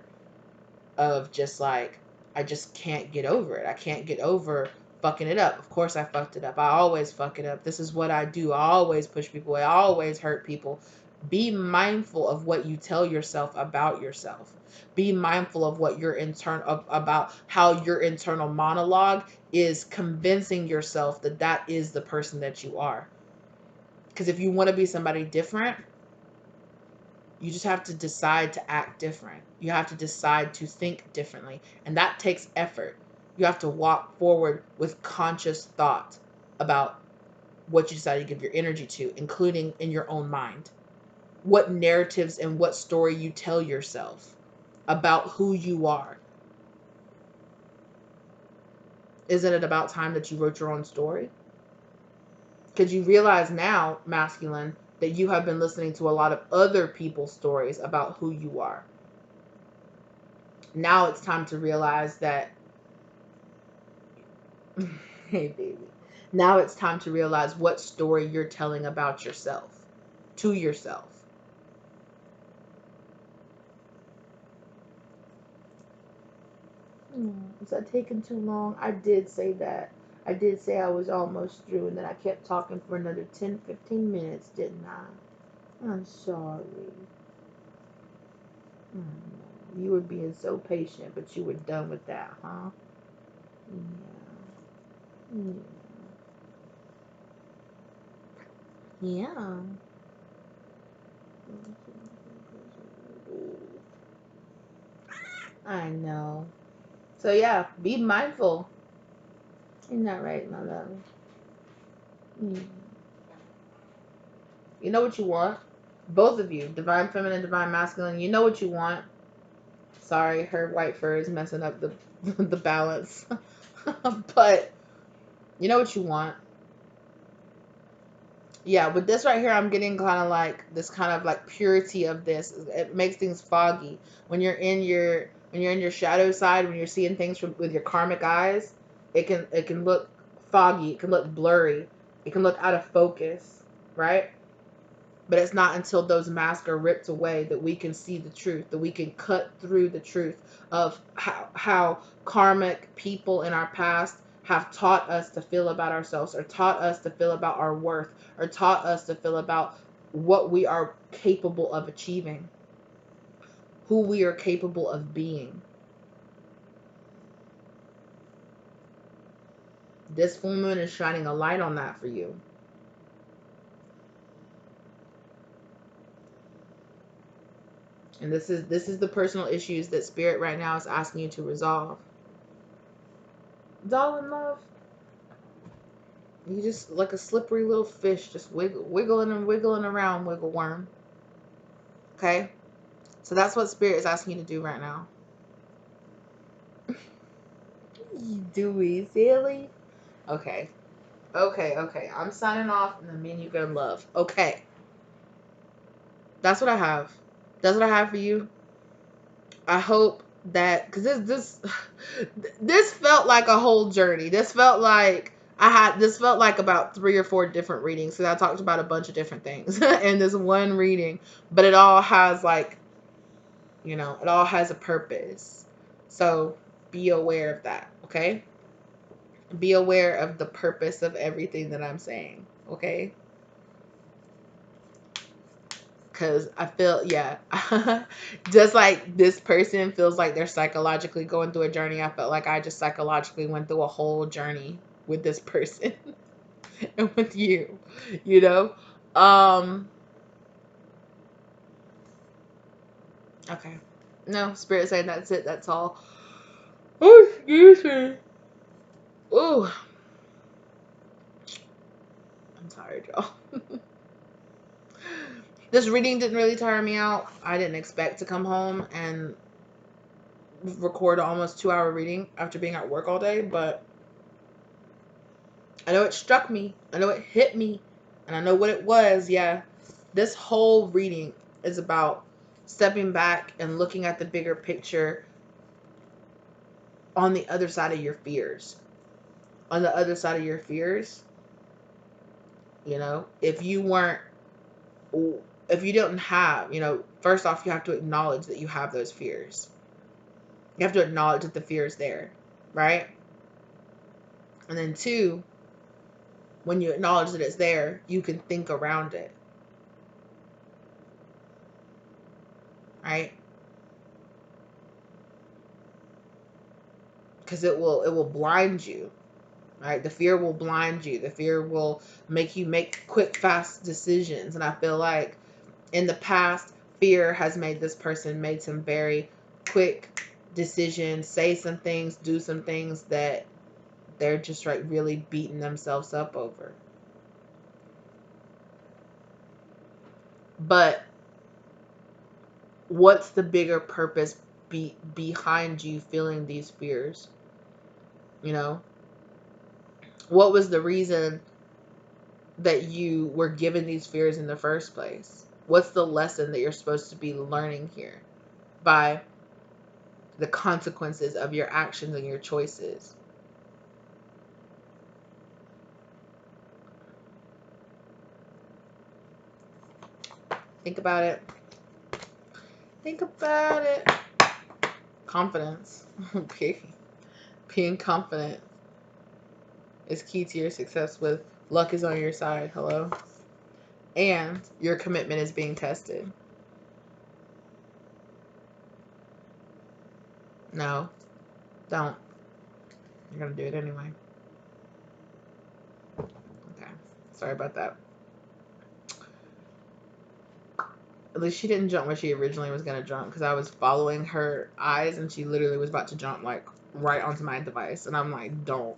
of just like, I just can't get over it. I can't get over fucking it up. Of course I fucked it up. I always fuck it up. This is what I do. I always push people away. I always hurt people. Be mindful of what you tell yourself about yourself. Be mindful of what your about how your internal monologue is convincing yourself that that is the person that you are. Because if you want to be somebody different, you just have to decide to act different. You have to decide to think differently. And that takes effort. You have to walk forward with conscious thought about what you decide to give your energy to, including in your own mind. What narratives and what story you tell yourself about who you are. Isn't it about time that you wrote your own story? Because you realize now, masculine, that you have been listening to a lot of other people's stories about who you are. Now it's time to realize that, hey baby, now it's time to realize what story you're telling about yourself, to yourself. Is that taking too long? I did say that. I did say I was almost through, and then I kept talking for another 10, 15 minutes, didn't I? I'm sorry. You were being so patient, but you were done with that, huh? Yeah. Yeah. I know. So yeah, be mindful. Isn't that right, my love? You know what you want. Both of you, divine feminine, divine masculine. You know what you want. Sorry, her white fur is messing up the the balance. But you know what you want. Yeah, with this right here, I'm getting kind of like this kind of like purity of this. It makes things foggy when you're in your shadow side, when you're seeing things from with your karmic eyes. It can look foggy. It can look blurry. It can look out of focus, right? But it's not until those masks are ripped away that we can see the truth, that we can cut through the truth of how karmic people in our past have taught us to feel about ourselves, or taught us to feel about our worth, or taught us to feel about what we are capable of achieving, who we are capable of being. This full moon is shining a light on that for you. And this is the personal issues that spirit right now is asking you to resolve. Darling love, you just like a slippery little fish, just wiggling and wiggling around, wiggle worm. Okay? So that's what spirit is asking you to do right now. Do we silly? Okay. Okay. I'm signing off, and then me and you go in love. Okay. That's what I have. That's what I have for you. I hope that, because this felt like a whole journey. This felt like about 3 or 4 different readings, because I talked about a bunch of different things in this one reading, but it all has like, it all has a purpose. So be aware of that, okay? Be aware of the purpose of everything that I'm saying, okay? Because I feel, yeah, just like this person feels like they're psychologically going through a journey, I felt like I just psychologically went through a whole journey with this person and with you, you know? Okay. No, spirit saying that's it, that's all. Oh, excuse me. Ooh, I'm tired, y'all. This reading didn't really tire me out. I didn't expect to come home and record an almost 2-hour reading after being at work all day, but I know it struck me. I know it hit me. And I know what it was. Yeah. This whole reading is about stepping back and looking at the bigger picture on the other side of your fears. On the other side of your fears, if you weren't, if you don't have, first off, you have to acknowledge that you have those fears. You have to acknowledge that the fear is there, right? And then 2, when you acknowledge that it's there, you can think around it, right? Because it will blind you, right? The fear will blind you. The fear will make you make quick, fast decisions. And I feel like in the past, fear has made some very quick decisions, say some things, do some things that they're just like really beating themselves up over. But what's the bigger purpose behind you feeling these fears? What was the reason that you were given these fears in the first place? What's the lesson that you're supposed to be learning here by the consequences of your actions and your choices? Think about it. Think about it. Confidence. Being confident is key to your success. With luck is on your side. Hello. And your commitment is being tested. No, don't. You're gonna do it anyway. Okay. Sorry about that. At least she didn't jump where she originally was gonna jump, because I was following her eyes and she literally was about to jump like right onto my device, and I'm like, don't.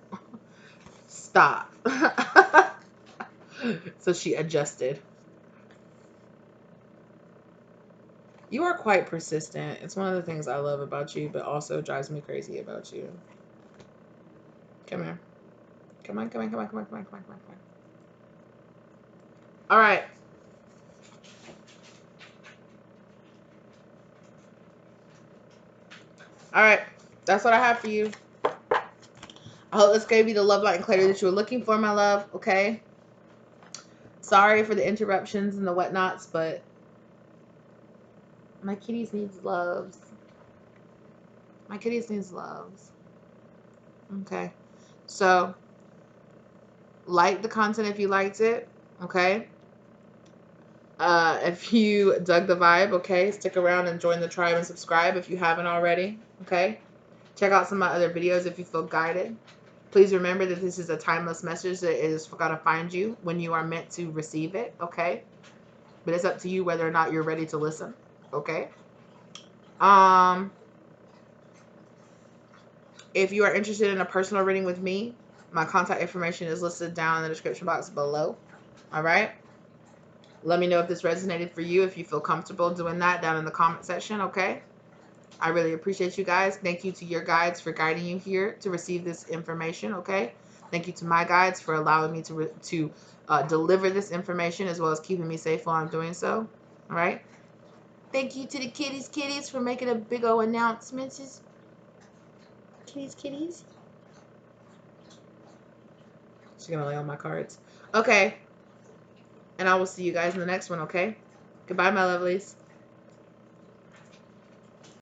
Stop. So she adjusted. You are quite persistent. It's one of the things I love about you, but also drives me crazy about you. Come here. Come on, come on, come on, come on, come on, come on, come on, come on. All right. All right. That's what I have for you. I hope this gave you the love, light, and clarity that you were looking for, my love. Okay. Sorry for the interruptions and the whatnots, but my kitties needs loves. My kitties needs loves. Okay. So, like the content if you liked it. Okay. If you dug the vibe, okay, stick around and join the tribe and subscribe if you haven't already. Okay. Check out some of my other videos if you feel guided. Please remember that this is a timeless message that is going to find you when you are meant to receive it, okay? But it's up to you whether or not you're ready to listen, okay? If you are interested in a personal reading with me, my contact information is listed down in the description box below, all right? Let me know if this resonated for you, if you feel comfortable doing that down in the comment section, okay? I really appreciate you guys. Thank you to your guides for guiding you here to receive this information, okay? Thank you to my guides for allowing me to deliver this information, as well as keeping me safe while I'm doing so, all right? Thank you to the kitties for making a big old announcement. Kitties. She's going to lay on my cards. Okay. And I will see you guys in the next one, okay? Goodbye, my lovelies.